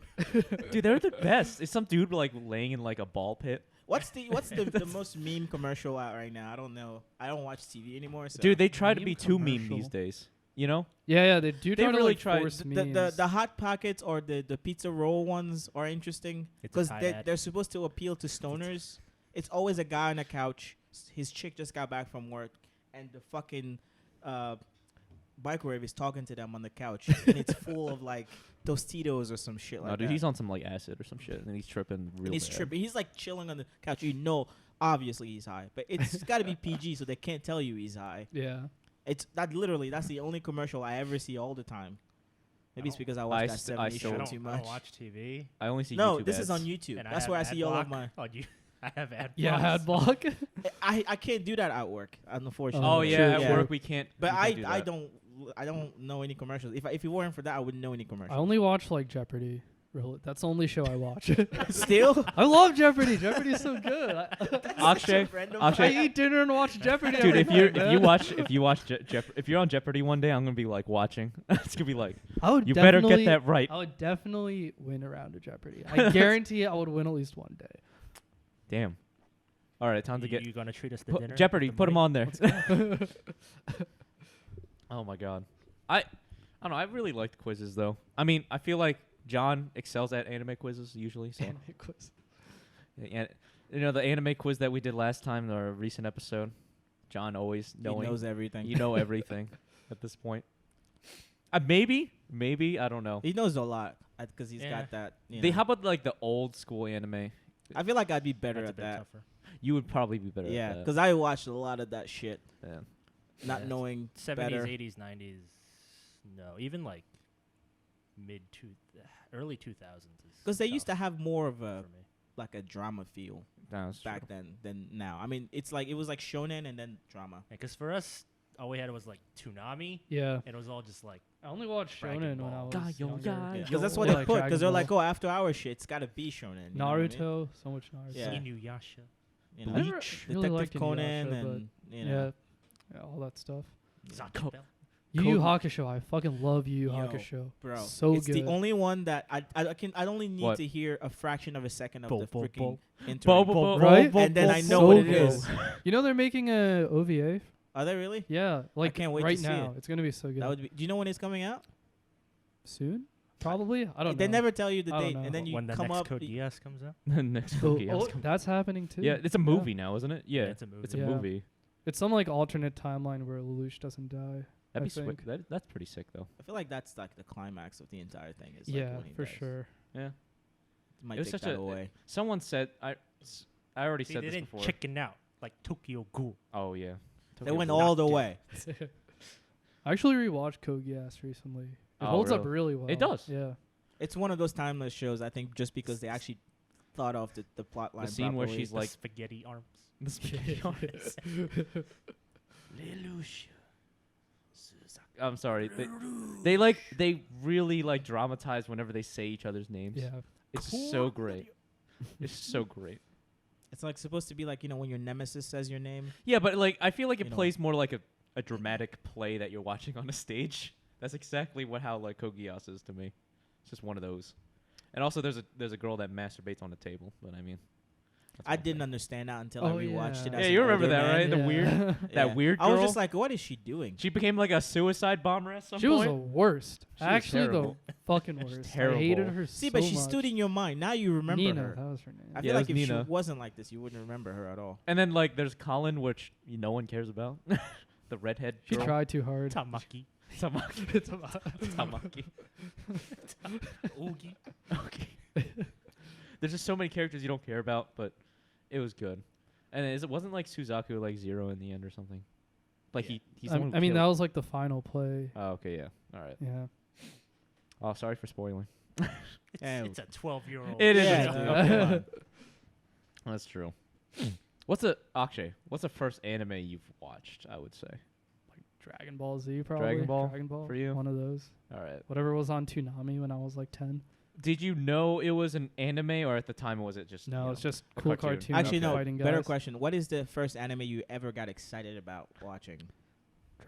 Dude, they're the best. It's some dude like laying in like a ball pit. What's the most meme commercial out right now? I don't know. I don't watch TV anymore. So. Dude, they try to Meme be too meme commercial. these days. You know? Yeah, they do. They try to, really like, try- force the memes. hot pockets or the pizza roll ones are interesting It's a because Thai ad. they're supposed to appeal to stoners. It's always a guy on a couch. His chick just got back from work, and the fucking microwave is talking to them on the couch, and it's full of like Tostitos or some shit like No, dude, that. he's on some like acid or some shit, and he's tripping real And he's bad. tripping. He's like chilling on the couch. You know, obviously he's high, but it's got to be PG, so they can't tell you he's high. Yeah. It's that literally. That's the only commercial I ever see all the time. Maybe it's don't- because I I watch that st- I 70s still- show I too don't much. watch TV. I only see No, YouTube this is on ads. YouTube. And That's I where I have see ad all of block. my. Oh, I have ad Yeah, blocks. ad block. I can't do that at work, unfortunately. Oh Oh, yeah, true, at yeah. work we can't. But we can't do I that. don't know any commercials. If it weren't for that, I wouldn't know any I commercials. only watch like Jeopardy. Really, that's the only show I watch. Still, I love Jeopardy. Jeopardy's so good. Akshay, I Akshay, eat dinner and watch Jeopardy. dude, every if night, you man. watch if you're on Jeopardy one day, I'm gonna be like watching. It's gonna be like, I would you better get definitely- that right. I would definitely win a round of Jeopardy. I guarantee I would win at least one day. Damn. All right, time to get You gonna treat us to dinner? Jeopardy. with the Put them money? on there. Oh my god, I don't know. I really like the quizzes though. I mean, I feel like John excels at anime quizzes usually. So Anime quiz. and you know the anime quiz that we did last time, our recent episode. John always he knowing. knows everything. You know everything at this point. Maybe I don't know. He knows a lot because he's Yeah. got that. How about like the old school anime? I feel like I'd be better That's a at bit that. tougher. You would probably be better Yeah, at that. because I watched a lot of that shit, Yeah. not Yeah. knowing 70s, better. 80s, 90s. No, even like early 2000s. Because they used to have more of a for me. like a drama feel No, it's back true. then than now. I mean, it was like shonen and then drama. Because for us, all we had was like Toonami, Yeah. and it was all just like I only watched Dragon Shonen when I Ball. was Ga yo younger. ya Because yo. that's what Yeah, they like put. Because they're Dragon like, oh, after hour shit, it's got to be shonen. You know what I mean? Naruto, so much Naruto. Yeah. Inuyasha. You know, I never Bleach, really Detective liked Conan, Inuyasha, and but you know. yeah, all that stuff. Zatch Co- Bell. Yu Yu Code- Hakusho, I fucking love Yu Yu Yo, Hakusho. Bro, So it's good. the only one that I only need What? to hear a fraction of a second of Bo- the bo- freaking bo. intro. Bo- Right? And then I know So what it good. is. You know they're making a OVA. Are they really? Yeah, like can't wait to right see now. it. It's gonna be so good. That would be. Do you know when it's coming out? Soon, probably. I don't They know. never tell you the I don't date, know. and then you When the come next up. Code Geass comes out. Next Oh, cookie. that's happening too. Yeah, it's a movie now, isn't it? Yeah, it's a movie. It's a Yeah. movie. It's some like alternate timeline where Lelouch doesn't die. That'd I be sweet. think. That's pretty sick though. I feel like that's like the climax of the entire thing. Is Yeah, like when he for dies. sure. Yeah. Might It was take such that a- away. Someone said I already See, said they this didn't before. chicken out like Tokyo Ghoul. Oh yeah. They Tokyo went Ghoul. all the way. I actually rewatched Code Geass recently. It Oh, holds up really? really well. It does. Yeah. It's one of those timeless shows. I think just because they actually thought of the plot line. The scene where properly. she's The like spaghetti arms. the spaghetti artist. I'm sorry. They really like dramatize whenever they say each other's names. Yeah. It's so great. It's so great. It's like supposed to be like when your nemesis says your name. Yeah, but like I feel like it You know. plays more like a dramatic play that you're watching on a stage. That's exactly how like Code Geass is to me. It's just one of those. And also there's a girl that masturbates on the table, but I mean that's I one didn't thing. understand that until I Oh, rewatched it. yeah. as Yeah, an you remember older that, man. right? The weird that weird I was girl? just like, what is she doing? She became like a suicide bomber at some She was point. the worst. She was Actually, terrible. the fucking worst. terrible. I hated her See, so but she much. stood in your mind. Now you remember Nina, her. that was her name. I Yeah, feel it like was if Nina. she wasn't like this, you wouldn't remember her at all. And then like there's Colin, which no one cares about. The redhead She girl. tried too hard. Tamaki. Tamaki. Tamaki. Oogie. Okay. There's just so many characters you don't care about, but it was good. And it wasn't like Suzaku like 0 in the end or something. Like Yeah. he's the one who I mean, that killed- was like the final play. Oh, okay, yeah. All right. Yeah. Oh, sorry for spoiling. It's a 12-year-old. It is. Yeah, a- dude, okay. come on. That's true. Akshay, what's the first anime you've watched, I would say? Dragon Ball Z, probably. Dragon Ball for you? One of those. All right. Whatever was on Toonami when I was like 10. Did you know it was an anime, or at the time was it just? No, you it's know, just a cool cartoon? cartoon. Actually, no. Fighting Better guys. question. What is the first anime you ever got excited about watching?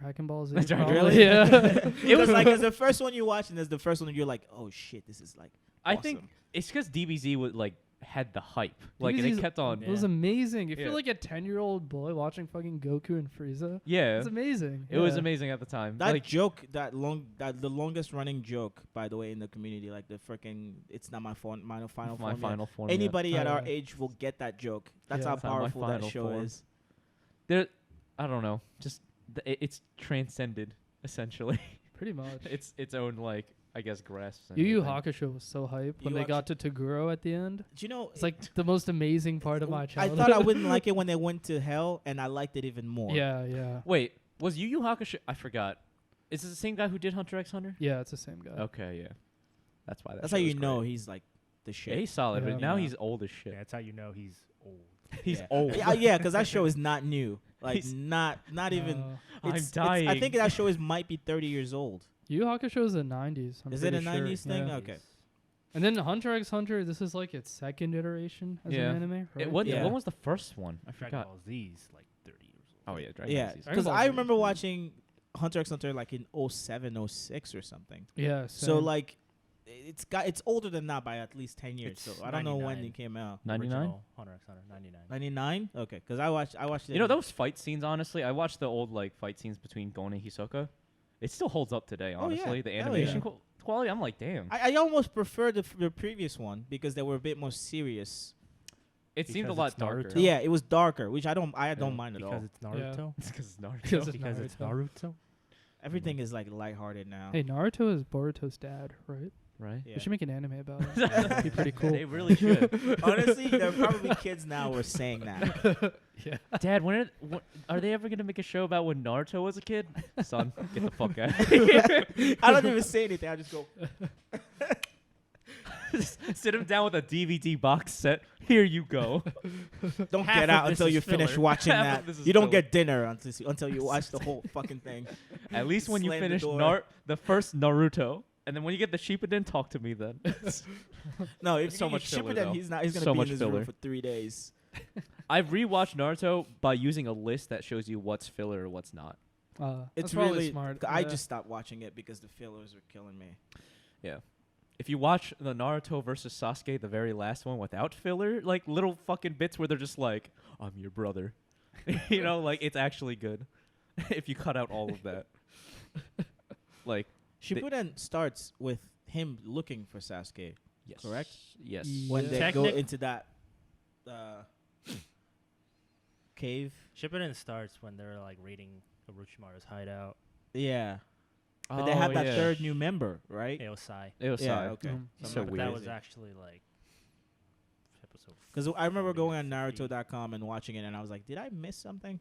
Dragon Ball Z. Dragon probably. Really? Yeah. It was like as the first one you watched, and as the first one you're like, oh shit, this is like. I awesome. think it's because DBZ would like had the hype, like and DBZ it kept on. It was amazing. If Yeah. you're like a 10-year-old boy watching fucking Goku and Frieza, Yeah, it's amazing. it was Yeah. amazing at the time. that like, joke, that the longest running joke, by the way, in the community, like the freaking, it's not my phone, my final my form. yet. final form. Anybody Oh, at our yeah. age will get that joke. That's Yeah. how It's not my powerful that final show form. is. There, I don't know. Just it's transcended essentially. Pretty much. It's its own like I guess grasp. and Yu Yu everything. Hakusho was so hype Yu when they Hakusho- got to Toguro at the end. Do you know? It's like the most amazing part of my I childhood. thought I wouldn't like it when they went to hell, and I liked it even more. Yeah, yeah. Wait, was Yu Yu Hakusho? I forgot. Is it the same guy who did Hunter x Hunter? Yeah, it's the same guy. Okay, yeah. That's why. That's show how was you know great. he's like the Yeah, shit. he's solid, Yeah. but now Yeah. he's old as shit. Yeah, that's how you know he's old. He's Yeah. old. Yeah, because that show is not new. Like He's- not even. I'm it's- dying. I think that show might be 30 years old. Yu Yu Hakusho is the 90s. I'm Is it a pretty sure. 90s thing? Yeah. Okay. And then Hunter x Hunter, this is like its second iteration as Yeah. an anime, right? What? Yeah. When was the first one? I Dragon forgot. Ball Z's like 30 years old. Oh yeah, Dragon Yeah, Ball Z. Dragon because Ball I Z. remember watching Hunter x Hunter like in 07, 06 or something. Yeah. So same. like, it's older than that by at least 10 years. It's So I don't know when 99. it came out. 99. Original Hunter x Hunter, 99. 99. Okay, because I watched it. You know those fight scenes. Honestly, I watched the old like fight scenes between Gon and Hisoka. It still holds up today. Oh, yeah. Honestly, the Hell animation yeah. quality. I'm like, damn. I almost prefer the previous one because they were a bit more serious. It seemed a Because lot it's darker. Naruto. Yeah, it was darker, which I don't Yeah, mind at all. Because it's Naruto. It's because it's Naruto. Because it's Because it's Naruto. Naruto. Everything is like lighthearted now. Hey, Naruto is Boruto's dad, right? Right. Yeah. We should make an anime about it. That'd be pretty cool. They really should. Honestly, there are probably kids now who are saying that. Yeah. Dad, when are they ever gonna make a show about when Naruto was a kid? Son, get the fuck out. I don't even say anything. I just go. Sit him down with a DVD box set. Here you go. Don't Half get of out this until is you finish filler. watching Half that. of this is You don't filler. get dinner until you watch the whole fucking thing. At least when you Slam the finish door. the first Naruto, and then when you get the Shippuden, talk to me then. No, if So you much ship filler, it, then though. he's gonna So be much in his filler. room for 3 days. I've rewatched Naruto by using a list that shows you what's filler or what's not. That's It's probably really smart. I Yeah. just stopped watching it because the fillers were killing me. If you watch the Naruto versus Sasuke, the very last one without filler, like little fucking bits where they're just like, "I'm your brother," you know, like it's actually good. If you cut out all of that, like Shippuden starts with him looking for Sasuke yes, Correct? Yes. when Yeah. they go Technic- into that cave. Shippuden starts when they're like raiding Orochimaru's hideout. Yeah, but they have Oh, that yeah. third new member, right? Aosai. It was Yeah, sad. okay. Mm. So But weird. that was actually like episode. Because I remember 40 going or on 50. Naruto.com and watching it, and I was like, did I miss something?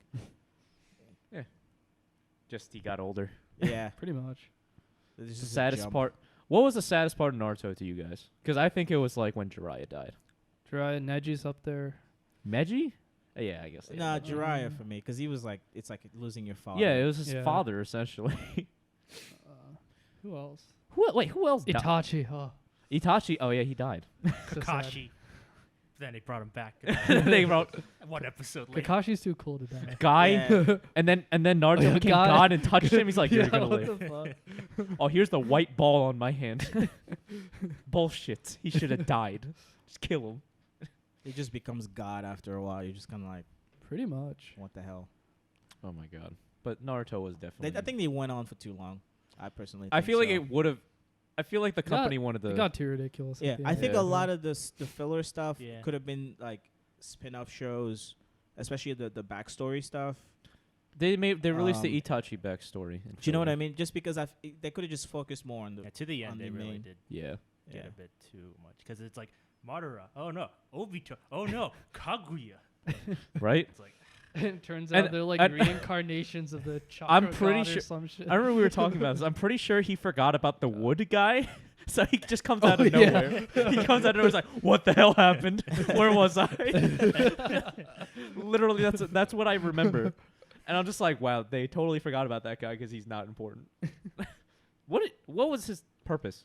Just he got older. Yeah. Pretty much. This is The a saddest jump. part. What was the saddest part of Naruto to you guys? Because I think it was like when Jiraiya died. Jiraiya, Neji's up there. Meji? Yeah, I guess. Nah, Yeah, Jiraiya for me, because he was like, it's like losing your father. yeah, it was his Yeah. father essentially. Who else? Who else? Died? Itachi. Oh, Itachi. Oh yeah, he died. so sad. Kakashi. Then they brought him back. They brought one episode later. Kakashi's too cool to die. Guy, Yeah. and then Naruto Yeah, became God. God and touched him. He's like, "You're Yeah, gonna what live." the fuck? Oh, here's the white ball on my hand. Bullshit. He should have died. Just kill him. He just becomes God after a while. You're just kind of like, Pretty much. what the hell? Oh my god. But Naruto was definitely. I think they went on for too long. I personally I think feel like so. it would have. I feel like the It got- company wanted It to. got too ridiculous. Yeah, at the I end. think Yeah. a lot of the filler stuff Yeah. could have been like spin-off shows, especially the backstory stuff. They released the Um, Itachi backstory. Do you know what I mean? Just because they could have just focused more on the Yeah, to the on end, the they really main- did Yeah. get yeah. a bit too much because it's like Madara. Oh no, Obito. Oh no, Kaguya. Right. It's like it turns And- out they're like and- reincarnations of the chakra I'm pretty god or sure- some shit. I remember we were talking about this. I'm pretty sure he forgot about the wood guy. So he just comes Oh, out of yeah. nowhere. He comes out of nowhere. He's like, "What the hell happened? Where was I?" Literally, that's what I remember. And I'm just like, "Wow, they totally forgot about that guy because he's not important." What was his purpose?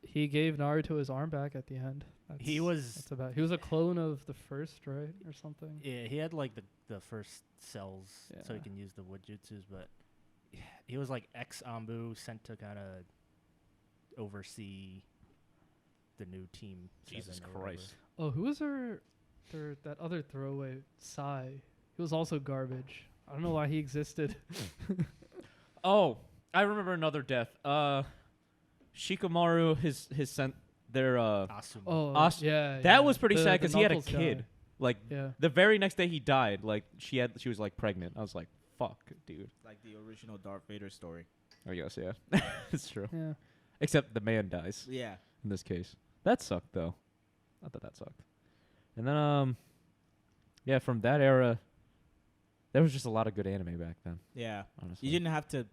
He gave Naruto his arm back at the end. he was. That's about. He was a clone of the first, right, or something. Yeah, he had like the first cells, so he Yeah. can use the wood jutsus, but he was like ex-Ambu sent to kind of oversee the new team. Jesus 7 or whatever. Christ! Oh, who was that other throwaway? Sai. He was also garbage. I don't know why he existed. Oh, I remember another death. Shikamaru, his sent their Asuma. Oh, Us- yeah. that yeah. was pretty The- sad the because he had a Knuckles kid. guy. Like Yeah. the very next day he died. Like she was like pregnant. I was like, "Fuck, dude." like the original Darth Vader story. I guess yeah, it's true. Yeah. Except the man dies Yeah. in this case. That sucked though. I thought that sucked. And then yeah, from that era, there was just a lot of good anime back then. Yeah. Honestly, You didn't have to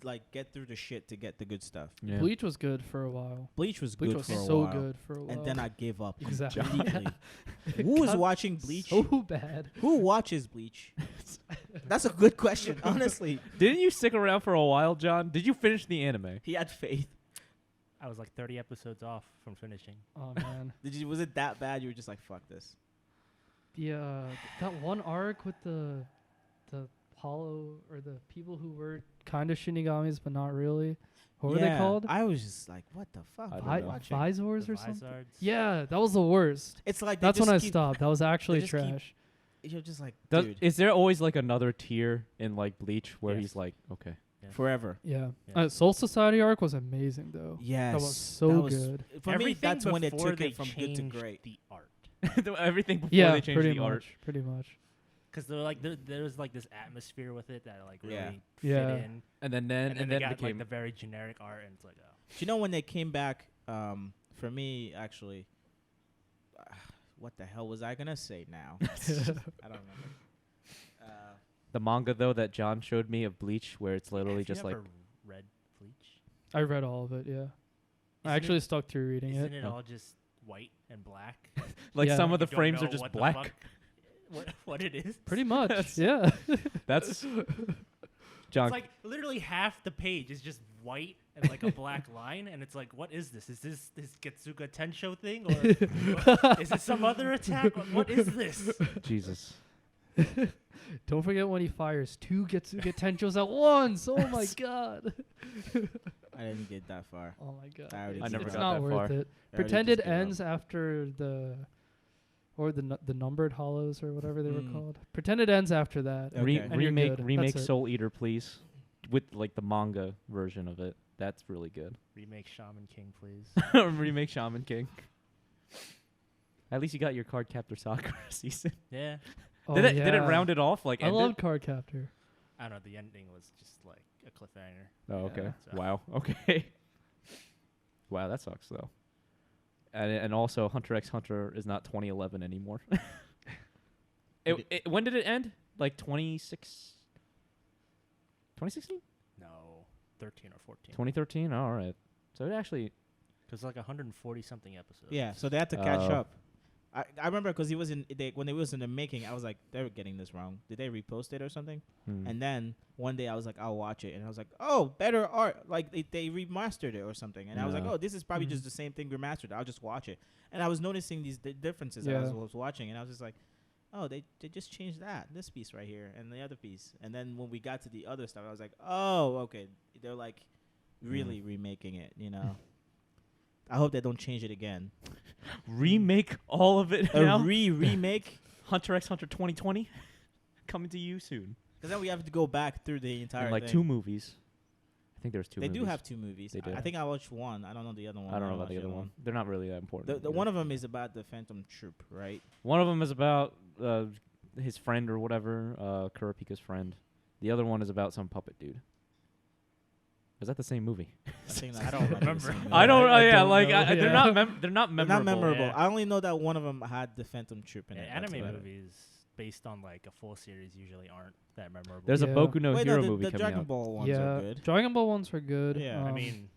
like get through the shit to get the good stuff. Yeah. Bleach was good for a while. Bleach was Bleach good was for a so while. good for a while. And then I gave up Exactly. completely. Who is Got watching Bleach? so bad. Who watches Bleach? That's a good question, honestly. Didn't you stick around for a while, John? Did you finish the anime? He had faith. I was like 30 episodes off from finishing. Oh man. Was it that bad? You were just like, fuck this. That one arc with the Hollow or the people who were kind of Shinigamis but not really. What were they Yeah, called? I was just like, what the fuck? I am don't I know. watching? Vizors The or something? Vizards. Yeah, that was the worst. It's like That's when I keep, stopped. That was actually just keep- trash. You're just like, Does, dude, is there always like another tier in like Bleach where Yes. he's like, okay, forever. Yeah. Yeah. Soul Society arc was amazing though. Yes, That was so good. For me, Everything that's when it before took they it from good to changed great. The art, everything before Yeah, they changed pretty the much. art. Pretty much. because they're like there was like this atmosphere with it that like really Yeah. fit Yeah. in, And then and then they got became like the very generic art, and it's like oh. Do you know when they came back? For me, actually, what the hell was I gonna say now? I don't remember. the manga though that John showed me of Bleach, where it's literally Have you just like ever read Bleach. I read all of it, yeah. I Isn't actually it- stuck through reading Isn't it. it all just white and black? Yeah. some of the You don't frames are know just what the black. fuck- what it is? Pretty much, That's- yeah. That's John. It's like literally half the page is just white and like a black line, and it's like, what is this? Is this Getsuga Tensho thing, or is it some other attack? What is this? Jesus. Don't forget when he fires 2 Getsuga Tenchos at once. Oh my god. I didn't get that far. Oh my god. I already It's, never it's got not that worth far. it. I already Pretend just it gave up. ends after the numbered hollows or whatever they were Mm. called. Pretend it ends after that. Okay. and you're good. remake That's it. Soul Eater, please, with like the manga version of it. That's really good. Remake Shaman King, please. Remake Shaman King. At least you got your Card Captor Sakura season. Yeah, Oh, Did it yeah. round it off? Like I end it? love Card Captor. I don't know. The ending was just like a cliffhanger. Oh, okay. so- Wow. Okay. Wow, that sucks though. And also, Hunter x Hunter is not 2011 anymore. When did it end? Like 2016? No, 13 or 14. 2013? Oh, all right. So it actually. Because like 140 something episodes. Yeah, so they had to catch Oh. up. I remember because he was when it was in the making, I was like, they're getting this wrong. Did they repost it or something? Hmm. And then one day I was like, I'll watch it, and I was like, oh, better art. Like they remastered it or something, and I was like, Yeah. oh, this is probably Mhm. just the same thing remastered. I'll just watch it. And I was noticing these differences as Yeah. I was watching, and I was just like, oh, they just changed this piece right here and the other piece. And then when we got to the other stuff, I was like, oh, okay, they're like really remaking it, you know. I hope they don't change it again. Remake all of it A now. remake. Hunter x Hunter 2020 coming to you soon. Because then we have to go back through the entire In like thing. 2 movies. I think there's two They movies. do have 2 movies. They do. I think I watched one. I don't know the other one. I don't know about watched the other one. They're not really that important. The either. one of them is about the Phantom Troop, right? One of them is about his friend or whatever, Kurapika's friend. The other one is about some puppet dude. Is that the same movie? I think I that's don't might be the remember. same movie. I don't. I yeah, don't like know, they're yeah. not. They're not They're memorable. not memorable. Yeah. I only know that one of them had the Phantom Troop in it. Yeah, That's anime about it. movies based on like a full series usually aren't that memorable. There's a Yeah. Boku no Wait, Hero no, movie the coming Dragon out. Ball ones yeah, are good. Dragon Ball ones are good. Yeah. I mean,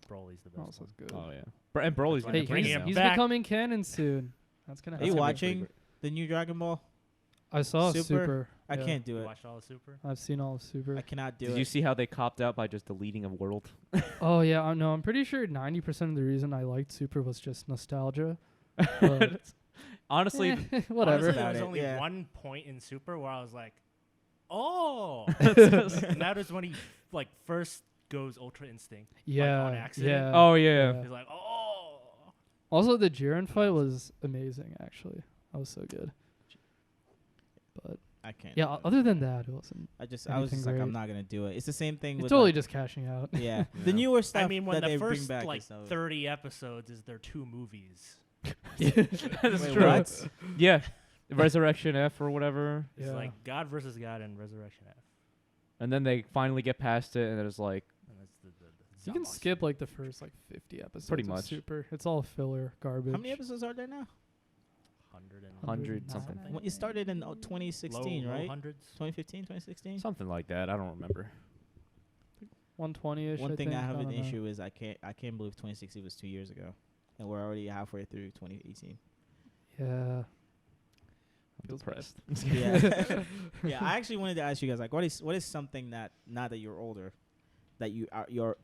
Broly's the best. what else one. is good? Oh yeah, and Broly's Hey, gonna Hey, bring bring he's, him he's back. becoming canon soon. That's gonna Are happen. you That's gonna be watching pretty the new Dragon Ball? I saw Super? Super. I yeah. can't do You it. watched all the Super? I've seen all of Super. I cannot do Did it. you see how they copped out by just deleting a world? Oh yeah, no, I'm pretty sure 90% of the reason I liked Super was just nostalgia. But Honestly, whatever. Honestly, there About was it, only yeah. one point in Super where I was like, oh. And that is when he like first goes Ultra Instinct. yeah, on accident? yeah. Oh, yeah. He's like, oh. Also, the Jiren fight was amazing. Actually, that was so good. But I can't. yeah, do it. other than that, it wasn't. I was just anything like, I'm great. not gonna do it. It's the same thing It's with totally like, just cashing out. yeah. Yeah. The newer stuff I mean, when that the they bring first back like is so 30 episodes is their 2 movies. That's Wait, true. what? Yeah, Resurrection F or whatever, It's Yeah. like God versus God and Resurrection F. and then they finally get past it, and it's like And that's the You can Zamos. skip like the first like 50 episodes. Pretty of much. Super. It's all filler garbage. How many episodes are there now? 100 and 100 something. Well, it started in 2016, low right? hundreds. 2015, 2016. something like that. I don't remember. 120ish. One thing think. I have an don't know. issue is I can't believe 2016 was 2 years ago, and we're already halfway through 2018. Yeah. I'm Feels bad. depressed. Yeah, yeah. I actually wanted to ask you guys like, what is something that now that you're older, that you're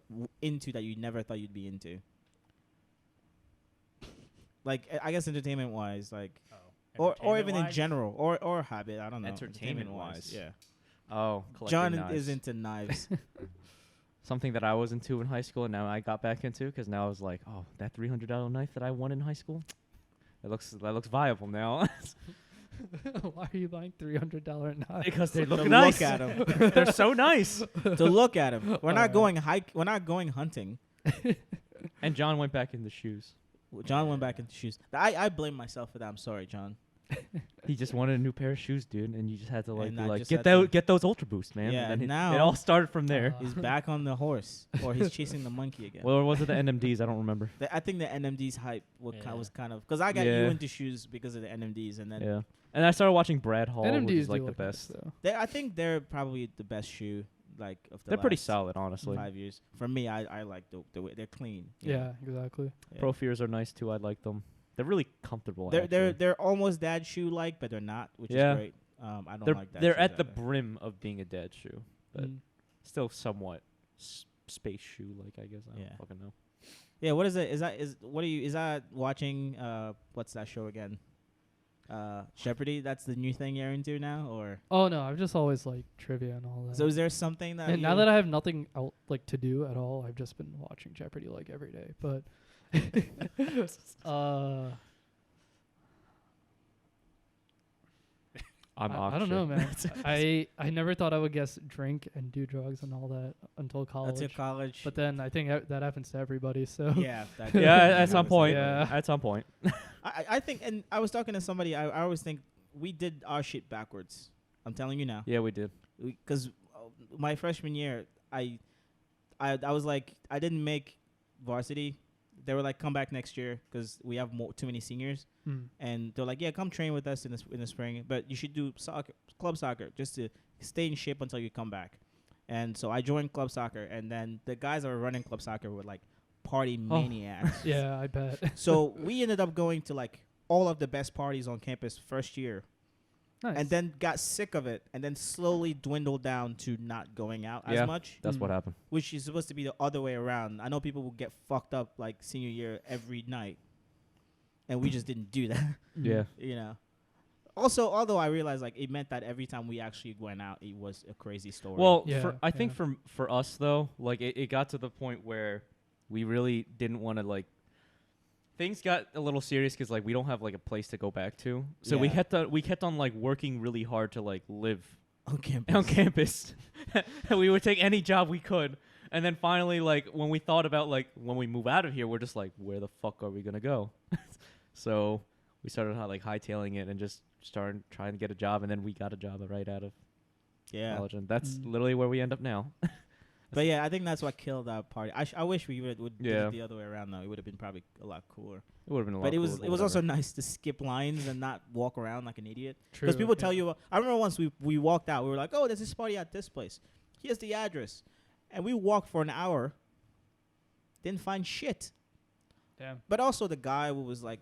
into that you never thought you'd be into? Like I guess entertainment wise, like Oh. or even in Entertainment-wise, general or habit. I don't know. Entertainment-wise. yeah. Oh, John collecting is knives. into knives. Something that I was into in high school, and now I got back into because now I was like, oh, that $300 knife that I won in high school, that looks viable now. Why are you buying $300 knives? Because they To look nice. look at them. They're so nice. To look at them. We're not Alright. We're not going hunting. And John went back in the shoes. John went back into shoes. I blame myself for that. I'm sorry, John. He just wanted a new pair of shoes, dude, and you just had to like And be I like just get had to- get those Ultra Boosts, man. Yeah, And then now- it all started from there. He's back on the horse, or he's chasing the monkey again. Well, or was it the NMDs? I don't remember. I think the NMD's hype Yeah. was kind of because I got you Yeah. into shoes because of the NMDs, and then Yeah, and I started watching Brad Hall, which NMDs is like do the look nice, best. though. I think they're probably the best shoe like of the They're pretty last solid, honestly. 5 years. For me, I like the way they're clean. you know? Yeah, exactly. Yeah. Pro Fears are nice too. I like them. They're really comfortable. They're actually. they're almost dad shoe like, but they're not, which Yeah. is great. I don't they're like that. they're shoes at the either. brim of being a dad shoe, but Mm. still somewhat space shoe like. I guess I don't Yeah. fucking know. Yeah, what is it? Is that watching what's that show again? Jeopardy, that's the new thing you're into now, or Oh no, I've just always liked trivia and all that. so is there something that and now that I have nothing out like to do at all, I've just been watching Jeopardy like every day. But I don't know, man. I never thought I would guess drink and do drugs and all that until college. that's your college, But then I think that happens to everybody. So yeah, that Yeah, at some happens. point. Yeah. At some point. I think, and I was talking to somebody. I always think we did our shit backwards. I'm telling you now, Yeah, we did. because my freshman year, I was like, I didn't make varsity. They were like, come back next year because we have too many seniors. And they're like, yeah, come train with us in the spring, but you should do club soccer just to stay in shape until you come back. And so I joined club soccer, and then the guys that were running club soccer were like party maniacs. yeah, I bet. So we ended up going to like all of the best parties on campus first year, Nice. and then got sick of it, and then slowly dwindled down to not going out Yeah. as much, That's what happened. which is supposed to be the other way around. I know people will get fucked up like senior year every night, and we just didn't do that. Yeah. You know. Also, although I realized like it meant that every time we actually went out, it was a crazy story. Well, Yeah, I think yeah. for us though, like it got to the point where we really didn't want to like. Things got a little serious because like we don't have like a place to go back to, so we Yeah. kept on like working really hard to like live on campus. on campus. And we would take any job we could, And then finally, like, when we thought about, like, when we move out of here, we're just like, where the fuck are we going to go? So we started, like, hightailing it and just started trying to get a job. And then we got a job right out of college. And that's literally where we end up now. But yeah, I think that's what killed our party. I wish we would do Yeah. it the other way around, though. It would have been probably a lot cooler. It would have been a lot But it cooler, was but it was also whatever. nice to skip lines and not walk around like an idiot. True. Because people yeah. tell you, I remember once we walked out, we were like, oh, there's this party at this place. Here's the address. And we walked for an hour, didn't find shit. Damn. But also the guy who was like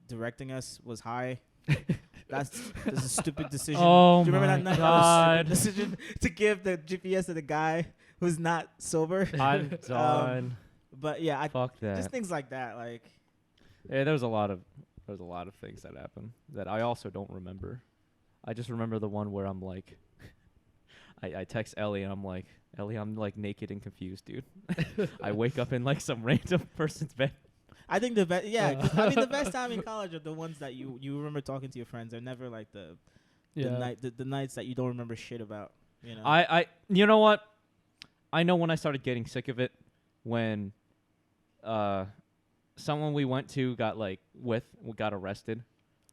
directing us was high. That's a stupid decision. Oh Do you remember my that night? God. That was a stupid decision to give the GPS to the guy who's not sober. I'm done. But yeah, Fuck that. just things like that. Like, Yeah, there was a lot of things that happened that I also don't remember. I just remember the one where I'm like, I text Ellie and I'm like, Ellie, I'm like naked and confused, dude. I wake up in like some random person's bed. I think the best, yeah. 'Cause, I mean, the best time in college are the ones that you remember talking to your friends. They're never like the nights that you don't remember shit about. You know. I you know what? I know when I started getting sick of it when someone we went to got arrested,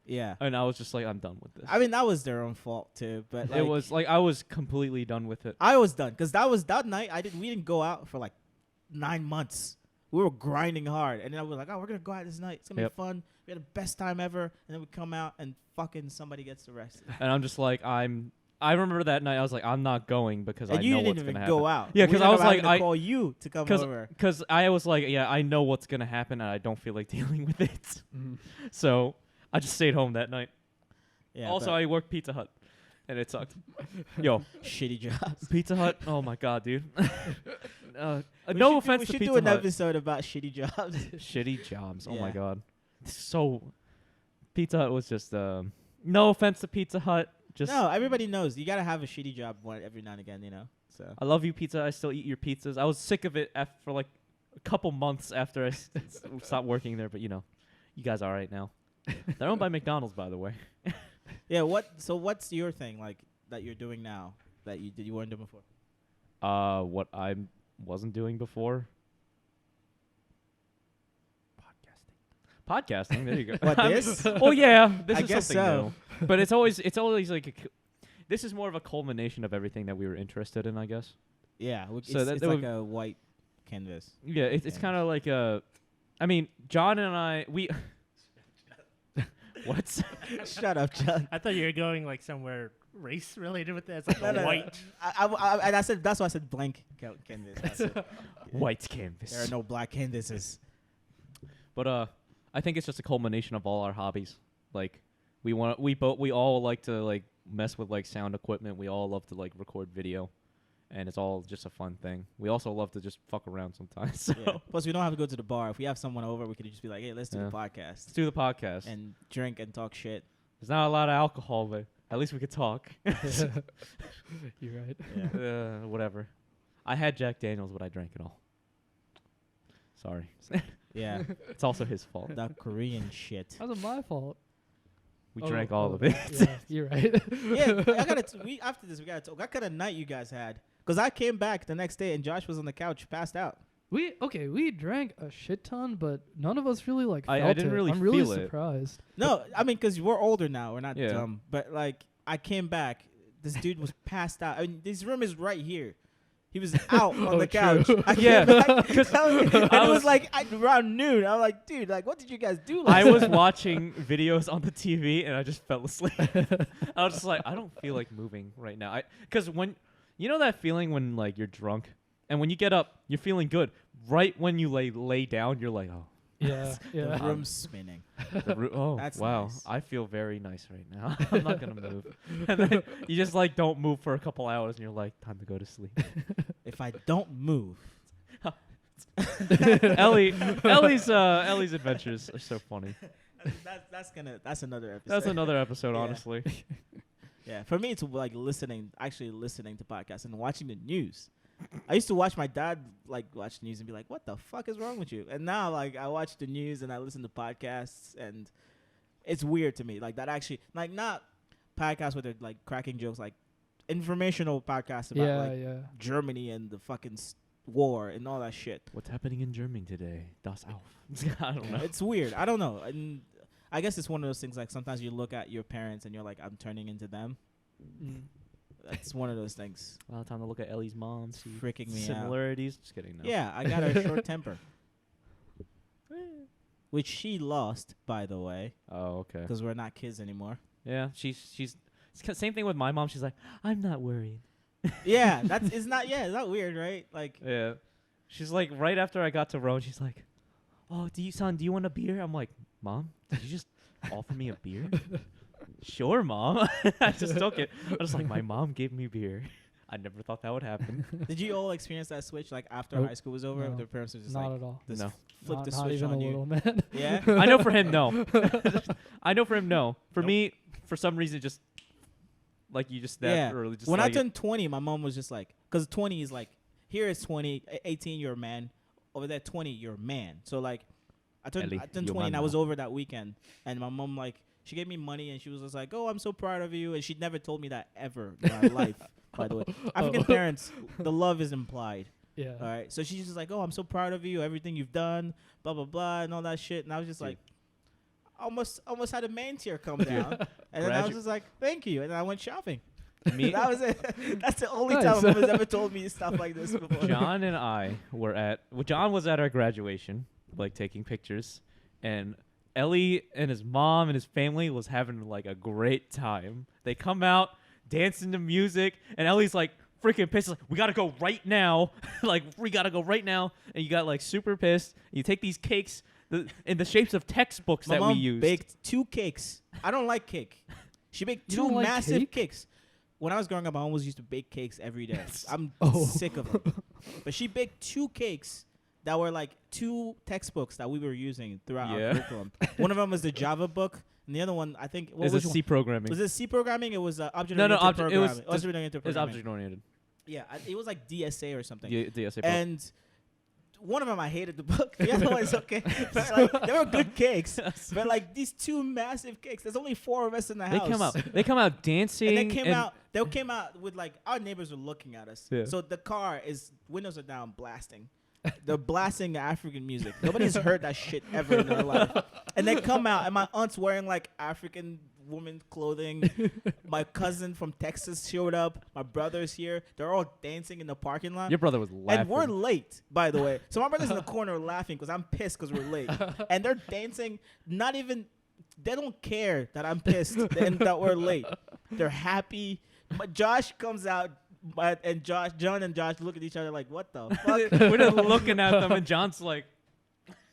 Yeah. and I was just like, I'm done with this. I mean, that was their own fault too. But like, it was like I was completely done with it. I was done because that night we didn't go out for like 9 months. We were grinding hard, and then I was like, oh, we're gonna go out this night. It's gonna Yep. be fun. We had the best time ever, and then we come out and fucking somebody gets arrested. And I'm just like, I remember that night I was like, I'm not going because And I you know didn't what's even gonna go happen. out. Yeah, We 'cause I ended was up having like, to call you to come over. Because I was like, yeah, I know what's gonna happen, and I don't feel like dealing with it. So I just stayed home that night. Yeah. Also, but I worked Pizza Hut, and it sucked. Yo, shitty jobs. Pizza Hut. Oh my god, dude. We No should offense we to should Pizza do an Hut. episode about shitty jobs. Shitty jobs. Oh my Yeah. god. So, Pizza Hut was just. No offense to Pizza Hut. Just. No, everybody knows you gotta have a shitty job every now and again. You know. So I love you, pizza. I still eat your pizzas. I was sick of it for like a couple months after I stopped working there, but you know, you guys are all right now. They're owned by McDonald's, by the way. yeah. So what's your thing like that you're doing now that you weren't doing before? What I wasn't doing before. Podcasting. There you go. What, this? Oh yeah, this I is guess something so. new. But it's always like this is more of a culmination of everything that we were interested in, I guess. Yeah. So It's that like would- a white canvas. Yeah, it's Yeah. kind of like I mean, John and we. What? Shut up, John. I thought you were going like somewhere race related with that. It's like No, a no, no. white. And I said that's why I said blank canvas. That's it. White canvas. There are no black canvases. But I think it's just a culmination of all our hobbies. Like we all like to like mess with like sound equipment. We all love to like record video, and it's all just a fun thing. We also love to just fuck around sometimes. So Yeah. Plus, we don't have to go to the bar. If we have someone over, we could just be like, "Hey, let's do Yeah. the podcast let's do the podcast. and drink and talk shit." There's not a lot of alcohol, but at least we could talk. You're right. Yeah. Whatever. I had Jack Daniels, but I drank it all. Sorry. Yeah. It's also his fault. That Korean shit. That wasn't my fault. We Oh, drank all oh, of it. Yeah, you're right. Yeah, after this we gotta talk. What kind of night you guys had? Because I came back the next day and Josh was on the couch, passed out. We drank a shit ton, but none of us really like I felt didn't it. really I'm really feel it. surprised. No, I mean, because we're older now, we're not Yeah. dumb. But like, I came back, this dude was passed out. I mean, this room is right here. He was out on Oh, the couch. true. I Yeah, came back, 'cause and I it was was- like around noon. I'm like, dude, like, what did you guys do? I Last was night? watching videos on the TV and I just fell asleep. I was just like, I don't feel like moving right now. Because when you know that feeling when like you're drunk and when you get up, you're feeling good. Right when you lay down, you're like, oh, Yeah, The yeah. room's spinning. oh, That's wow, nice. I feel very nice right now. I'm not gonna move. And then you just like don't move for a couple hours and you're like, time to go to sleep. If I don't move, Ellie's adventures are so funny. that's another episode. That's another episode, Yeah. honestly. Yeah, for me, it's like actually listening to podcasts and watching the news. I used to watch my dad watch the news and be like, "What the fuck is wrong with you?" And now like I watch the news and I listen to podcasts and it's weird to me. Like that actually like not podcasts where they're like cracking jokes, like informational podcasts about Yeah, like yeah. Germany and the fucking war and all that shit. What's happening in Germany today? Das auf. I don't know. It's weird. I don't know. And I guess it's one of those things like sometimes you look at your parents and you're like, I'm turning into them. Mm. That's one of those things. Well, time to look at Ellie's mom. See Freaking me out. similarities. Just kidding. No. Yeah, I got a short temper. Which she lost, by the way, Oh, okay. because we're not kids anymore. Yeah, she's same thing with my mom. She's like, I'm not worried. Yeah, it's not that weird, right? Like, Yeah, she's like, right after I got to Rome, she's like, oh, do you want a beer? I'm like, Mom, did you just offer me a beer? Sure, Mom. I just took it. I was like, my mom gave me beer. I never thought that would happen. did you all experience that switch like after Nope. high school was over? No. Their parents were just Not like, at all. just No. flip Not, the not switch even on a you. little, man. Yeah. I know for him, no. I know for him, no. For Nope. me, for some reason, just like you just that Yeah. early. Just When I like it. turned 20, my mom was just like, because 20 is like, here is 20, 18, you're a man. Over there, 20, you're a man. So like, I turned Ellie, 20 you're and I man was now. over that weekend. And my mom, like, she gave me money and she was just like, oh, I'm so proud of you. And she'd never told me that ever in my life, by the way. African parents, the love is implied. Yeah. All right. So she's just like, oh, I'm so proud of you, everything you've done, blah, blah, blah, and all that shit. And I was just Dude. like, almost had a man tear come down. And then I was just like, thank you. And then I went shopping. Me, That was it. That's the only Nice. time my mom has ever told me stuff like this before. John and I were John was at our graduation, like taking pictures, and Ellie and his mom and his family was having like a great time. They come out dancing to music, and Ellie's like freaking pissed. Like, we gotta go right now. Like, we gotta go right now. And you got like super pissed. You take these cakes in the shapes of textbooks My that mom we used. baked 2 cakes. I don't like cake. She baked You 2 don't like massive cake? cakes. When I was growing up, I always used to bake cakes every day. I'm Oh. sick of them. But she baked 2 cakes that were like 2 textbooks that we were using throughout Yeah. our curriculum. One of them was the Java book, and the other one, I think, Is which it one? C programming? Was it C programming? It was object No, oriented object- it was programming. just- Object-oriented It's programming. object oriented. Yeah, it was like DSA or something. Yeah, DSA. And one of them I hated the book. The other one is okay. But like, they were good cakes. But like these 2 massive cakes. There's only 4 of us in the They house. come out. They come out dancing. And they came out. They came out with like our neighbors were looking at us. Yeah. So the car is windows are down, blasting. They're blasting the African music. Nobody's heard that shit ever in their life. And they come out, and my aunt's wearing like African woman clothing. My cousin from Texas showed up. My brother's here. They're all dancing in the parking lot. Your brother was laughing. And we're late, by the way. So my brother's in the corner laughing because I'm pissed because we're late. And they're dancing, not even, they don't care that I'm pissed and that we're late. They're happy. But Josh comes out, and John and Josh look at each other like, what the fuck? We're just looking at them, and John's like,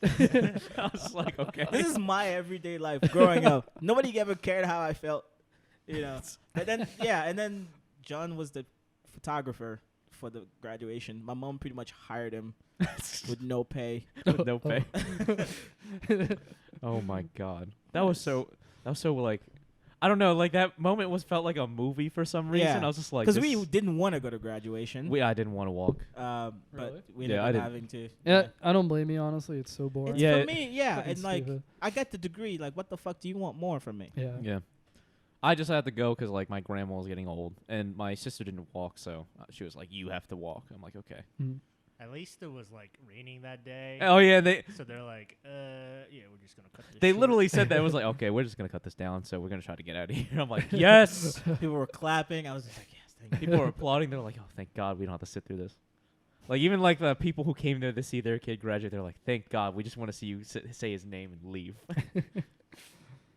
I was like, okay. This is my everyday life growing up. Nobody ever cared how I felt, you know. But then, yeah, and then John was the photographer for the graduation. My mom pretty much hired him with no pay. With no pay. Oh my god, that was so like, I don't know, like that moment felt like a movie for some reason. Yeah. I was just like, Because we didn't want to go to graduation. I didn't want to walk. But Really? we Yeah, I ended didn't. up having to. Yeah, I don't blame you, honestly. It's so boring. It's Yeah. for me, yeah. Fucking And like, stupid. I got the degree. Like, what the fuck do you want more from me? Yeah. Yeah, I just had to go because like my grandma was getting old, and my sister didn't walk, so she was like, "You have to walk." I'm like, "Okay." Mm. At least it was like raining that day. Oh yeah, they So they're like, yeah, we're just gonna cut this. they short. literally said that. It was like, "Okay, we're just gonna cut this down, so we're gonna try to get out of here." I'm like, "Yes." People were clapping. I was just like, yes, thank you. People were applauding. They're like, "Oh, thank God we don't have to sit through this." Like even like the people who came there to see their kid graduate, they're like, "Thank God, we just want to see you say his name and leave."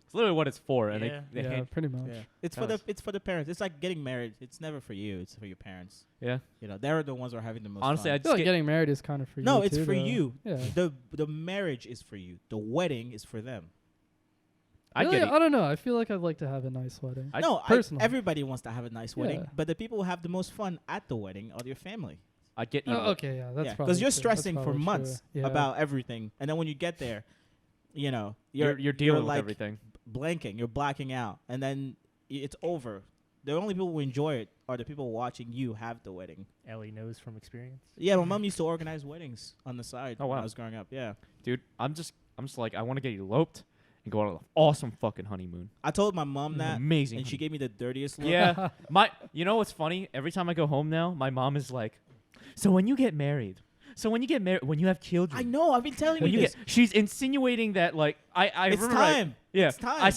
It's literally what it's for, and Yeah. they Yeah, hand- pretty much. Yeah. It's for the parents. It's like getting married. It's never for you. It's for your parents. yeah. You know, they're the ones who are having the most Honestly, fun. I feel like getting married is kind of for you. No, it's too, for though. you. Yeah. The marriage is for you. The wedding is for them. I Really, get it. I don't know. I feel like I'd like to have a nice wedding. Personally. Everybody wants to have a nice wedding, Yeah. but the people who have the most fun at the wedding are your family. I get Oh, even. okay, yeah, that's probably Because you're true. stressing That's for probably months true. Yeah. about everything, and then when you get there, you know You're dealing with like everything. blanking, you're blacking out, and then it's over. The only people who enjoy it are the people watching you have the wedding. Ellie knows from experience. Yeah, my mom used to organize weddings on the side Oh, when wow. I was growing up. Yeah, Dude, I'm just like, I want to get eloped and go on an awesome fucking honeymoon. I told my mom that, Amazing. and she gave me the dirtiest look. Yeah. You know what's funny? Every time I go home now, my mom is like, "So when you get married, So when you get married, when you have children, I know. I've been telling when you you this. get, she's insinuating that like I It's remember time. Yeah, It's time.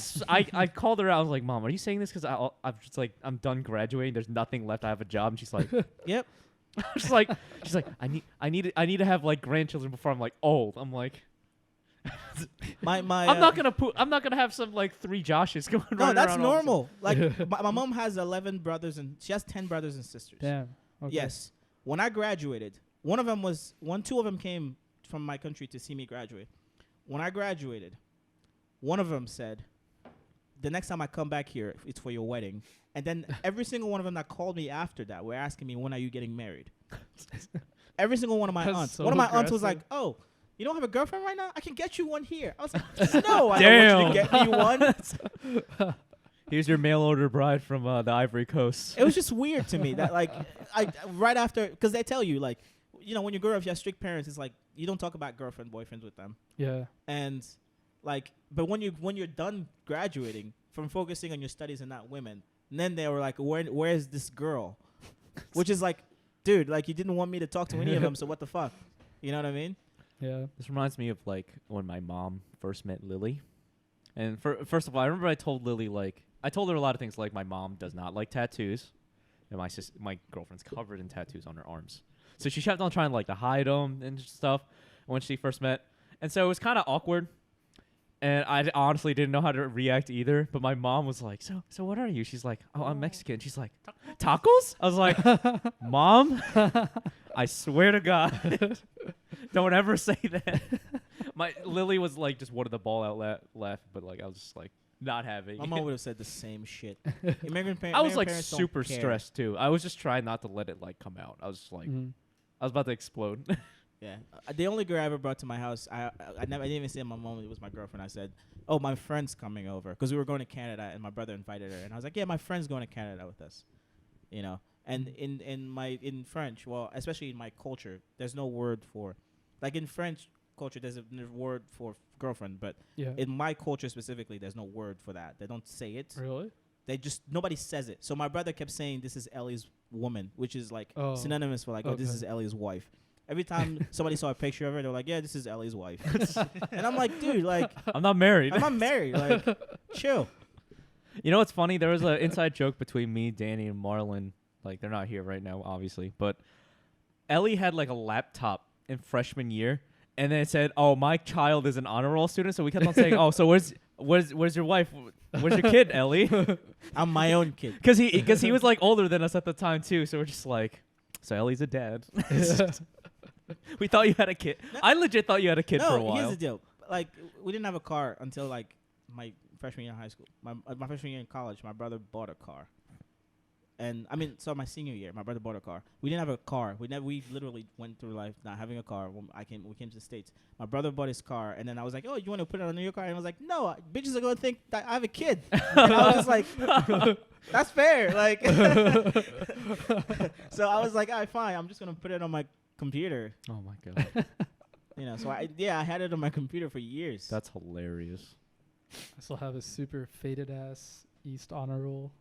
I called her out. I was like, Mom, are you saying this because I'm just like I'm done graduating. There's nothing left. I have a job. And she's like, Yep. she's like I need to have like grandchildren before I'm like old. I'm like, My I'm not gonna have some like 3 Joshes going. No, running that's around all the normal. Like my mom has 11 brothers and she has 10 brothers and sisters. Damn. Okay. Yes. When I graduated, two of them came from my country to see me graduate. When I graduated, one of them said, the next time I come back here, it's for your wedding. And then every single one of them that called me after that were asking me, when are you getting married? Every single one of my That's aunts. so One of my aunts was aggressive. like, oh, you don't have a girlfriend right now? I can get you one here. I was like, no, I Damn. don't want you to get me one. Here's your mail order bride from the Ivory Coast. It was just weird to me that like I right after, because they tell you like, you know, when you grow up, you have strict parents. It's like you don't talk about girlfriend boyfriends with them, Yeah. and like, but when you're done graduating from focusing on your studies and not women, and then they were like, where's this girl? Which is like, dude, like you didn't want me to talk to any of them, so what the fuck? You know what I mean? Yeah. This reminds me of like when my mom first met Lily. And first of all, I remember I told Lily I told her a lot of things like my mom does not like tattoos, and my girlfriend's covered in tattoos on her arms. So she kept on trying to hide them and stuff when she first met, and so it was kind of awkward. And I honestly didn't know how to react either. But my mom was like, "So what are you?" She's like, "Oh, I'm Mexican." She's like, "Tacos?" I was like, "Mom, I swear to God, don't ever say that." My Lily was like just wanted the ball out laugh, but like I was just like not having. My mom would have said the same shit. Immigrant I was immigrant like parents don't super care. stressed too. I was just trying not to let it like come out. I was just like Mhm. I was about to explode. Yeah, the only girl I ever brought to my house, I didn't even say my mom. It was my girlfriend. I said, "Oh, my friend's coming over," because we were going to Canada, and my brother invited her, and I was like, "Yeah, my friend's going to Canada with us," you know. And in French, well, especially in my culture, there's no word for, like in French culture, there's a word for girlfriend, but Yeah. in my culture specifically, there's no word for that. They don't say it. Really? They just nobody says it. So my brother kept saying, "This is Ellie's woman," which is like Oh. synonymous for like, "Oh, this Okay. is Ellie's wife." Every time somebody saw a picture of her, they were like, "Yeah, this is Ellie's wife." And I'm like, dude, like, I'm not married. I'm not married. Like, chill. You know what's funny? There was an inside joke between me, Danny, and Marlon. Like they're not here right now, obviously, but Ellie had like a laptop in freshman year, and then it said, "Oh, my child is an honor roll student." So we kept on saying, "Oh, so where's your wife? Where's your kid, Ellie?" I'm my own kid. Because he was like older than us at the time too. So we're just like, so Ellie's a dad. We thought you had a kid. No. I legit thought you had a kid for a No, while. here's the deal. Like, we didn't have a car until like my freshman year in high school. My freshman year in college, my brother bought a car. And I mean, so my senior year, my brother bought a car. We didn't have a car. We literally went through life not having a car. When we came to the States. My brother bought his car, and then I was like, "Oh, you want to put it on your car?" And I was like, "No, bitches are gonna think that I have a kid." And I was just like, "That's fair." Like, so I was like, "All right, fine. I'm just gonna put it on my computer." Oh my god, You know, so I had it on my computer for years. that's hilarious. I still have a super faded ass East honor roll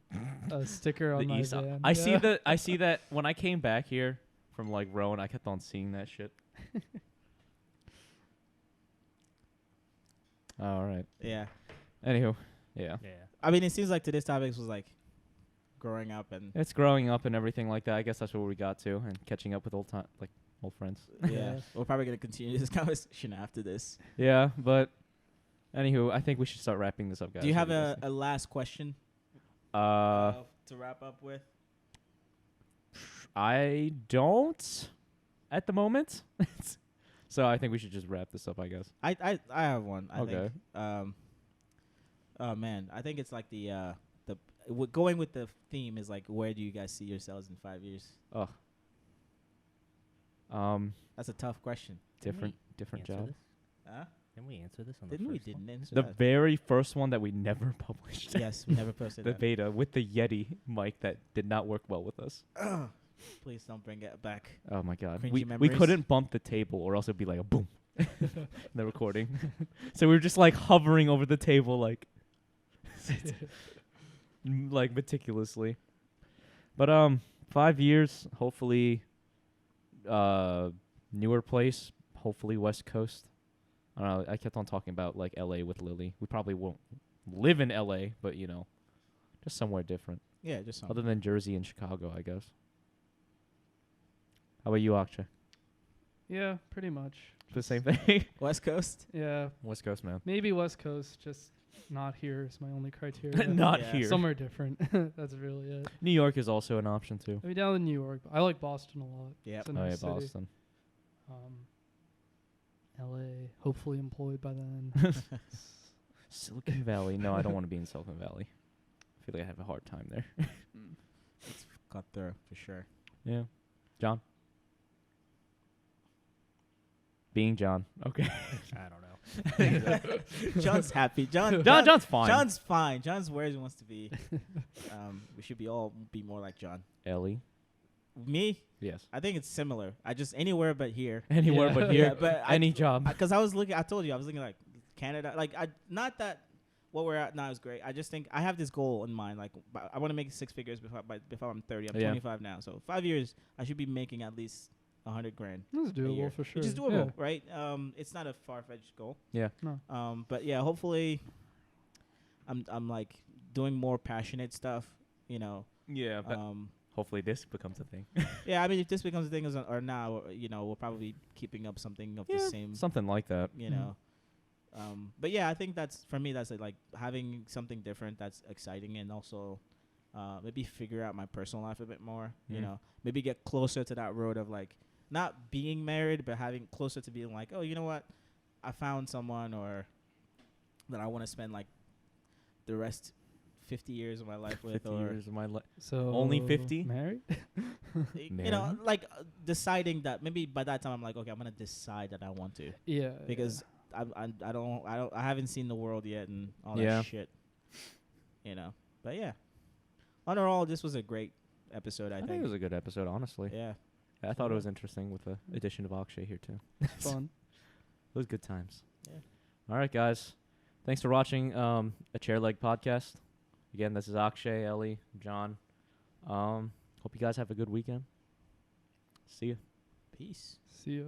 sticker on The my East. van. I see that when I came back here from like Rowan, I kept on seeing that shit. All right. Yeah. Anywho, yeah. Yeah. I mean, it seems like today's topics was like growing up and It's growing up and everything like that. I guess that's where we got to, and catching up with old friends. yeah. We're probably gonna continue this conversation after this. Yeah, but anywho, I think we should start wrapping this up, guys. Do you What have do a guys last question think? to wrap up with? I don't at the moment. So I think we should just wrap this up, I guess. I have one. I Okay. think. Oh man, I think it's like the going with the theme is like, where do you guys see yourselves in 5 years? Oh. That's a tough question. Different Answer job. this? Huh? Didn't we answer this on Didn't the we? first one? Didn't answer The that. very first one that we never published. Yes, we never posted The that. beta with the Yeti mic that did not work well with us. Please don't bring it back. Oh my god. Cringy We memories. couldn't bump the table or else it'd be like a boom in the recording. So we were just like hovering over the table like like meticulously. But 5 years, hopefully newer place, hopefully West Coast. I don't know. I kept on talking about like LA with Lily. We probably won't live in LA, but you know, just somewhere different. Yeah, just something. Other than Jersey and Chicago, I guess. How about you, Akshay? Yeah, pretty much. The same thing. West Coast. Yeah, West Coast, man. maybe West Coast. Just not here is my only criteria. Not Yeah. here. Somewhere different. That's really it. New York is also an option too. Maybe down in New York. I like Boston a lot. Yep. It's a Oh yeah, nice city. Boston. LA, hopefully employed by then. Silicon Valley. No, I don't want to be in Silicon Valley. I feel like I have a hard time there. Cut through for sure. Yeah. John? Being John. Okay. I don't know. John's happy. John's fine. John's fine. John's where he wants to be. We should be more like John. Ellie? Me? Yes. I think it's similar. I just anywhere but here. Anywhere Yeah. but here. Yeah, but Any job. Because I was looking. I told you I was looking like Canada. Like not that what we're at now is great. I just think I have this goal in mind. Like I want to make 6 figures before I'm 30. I'm Yeah. 25 now. So 5 years I should be making at least 100 grand. That's a year, doable for sure. Which is doable, right? It's not a far-fetched goal. Yeah. No. But yeah, hopefully, I'm like doing more passionate stuff. You know. Yeah, but hopefully this becomes a thing. Yeah, I mean, if this becomes a thing or now, you know, we'll probably keeping up something of the same. Something like that. You know. But yeah, I think that's for me. That's like having something different that's exciting, and also maybe figure out my personal life a bit more. You Mhm. know, maybe get closer to that road of like not being married, but having closer to being like, oh, you know what, I found someone or that I want to spend like the rest 50 years of my life with, 50 or years of my life. So Only 50? Married? you know, like deciding that maybe by that time I'm like, okay, I'm gonna decide that I want to, Yeah. because I haven't seen the world yet and all Yeah. that shit, you know. But yeah, overall, this was a great episode. I I think think. it was a good episode, honestly. Yeah. I thought it Yeah. was interesting with the addition of Akshay here too. Fun. It was good times. Yeah. All right, guys. Thanks for watching a Chair Leg podcast. Again, this is Akshay, Ellie, John. Hope you guys have a good weekend. See ya. Peace. See ya.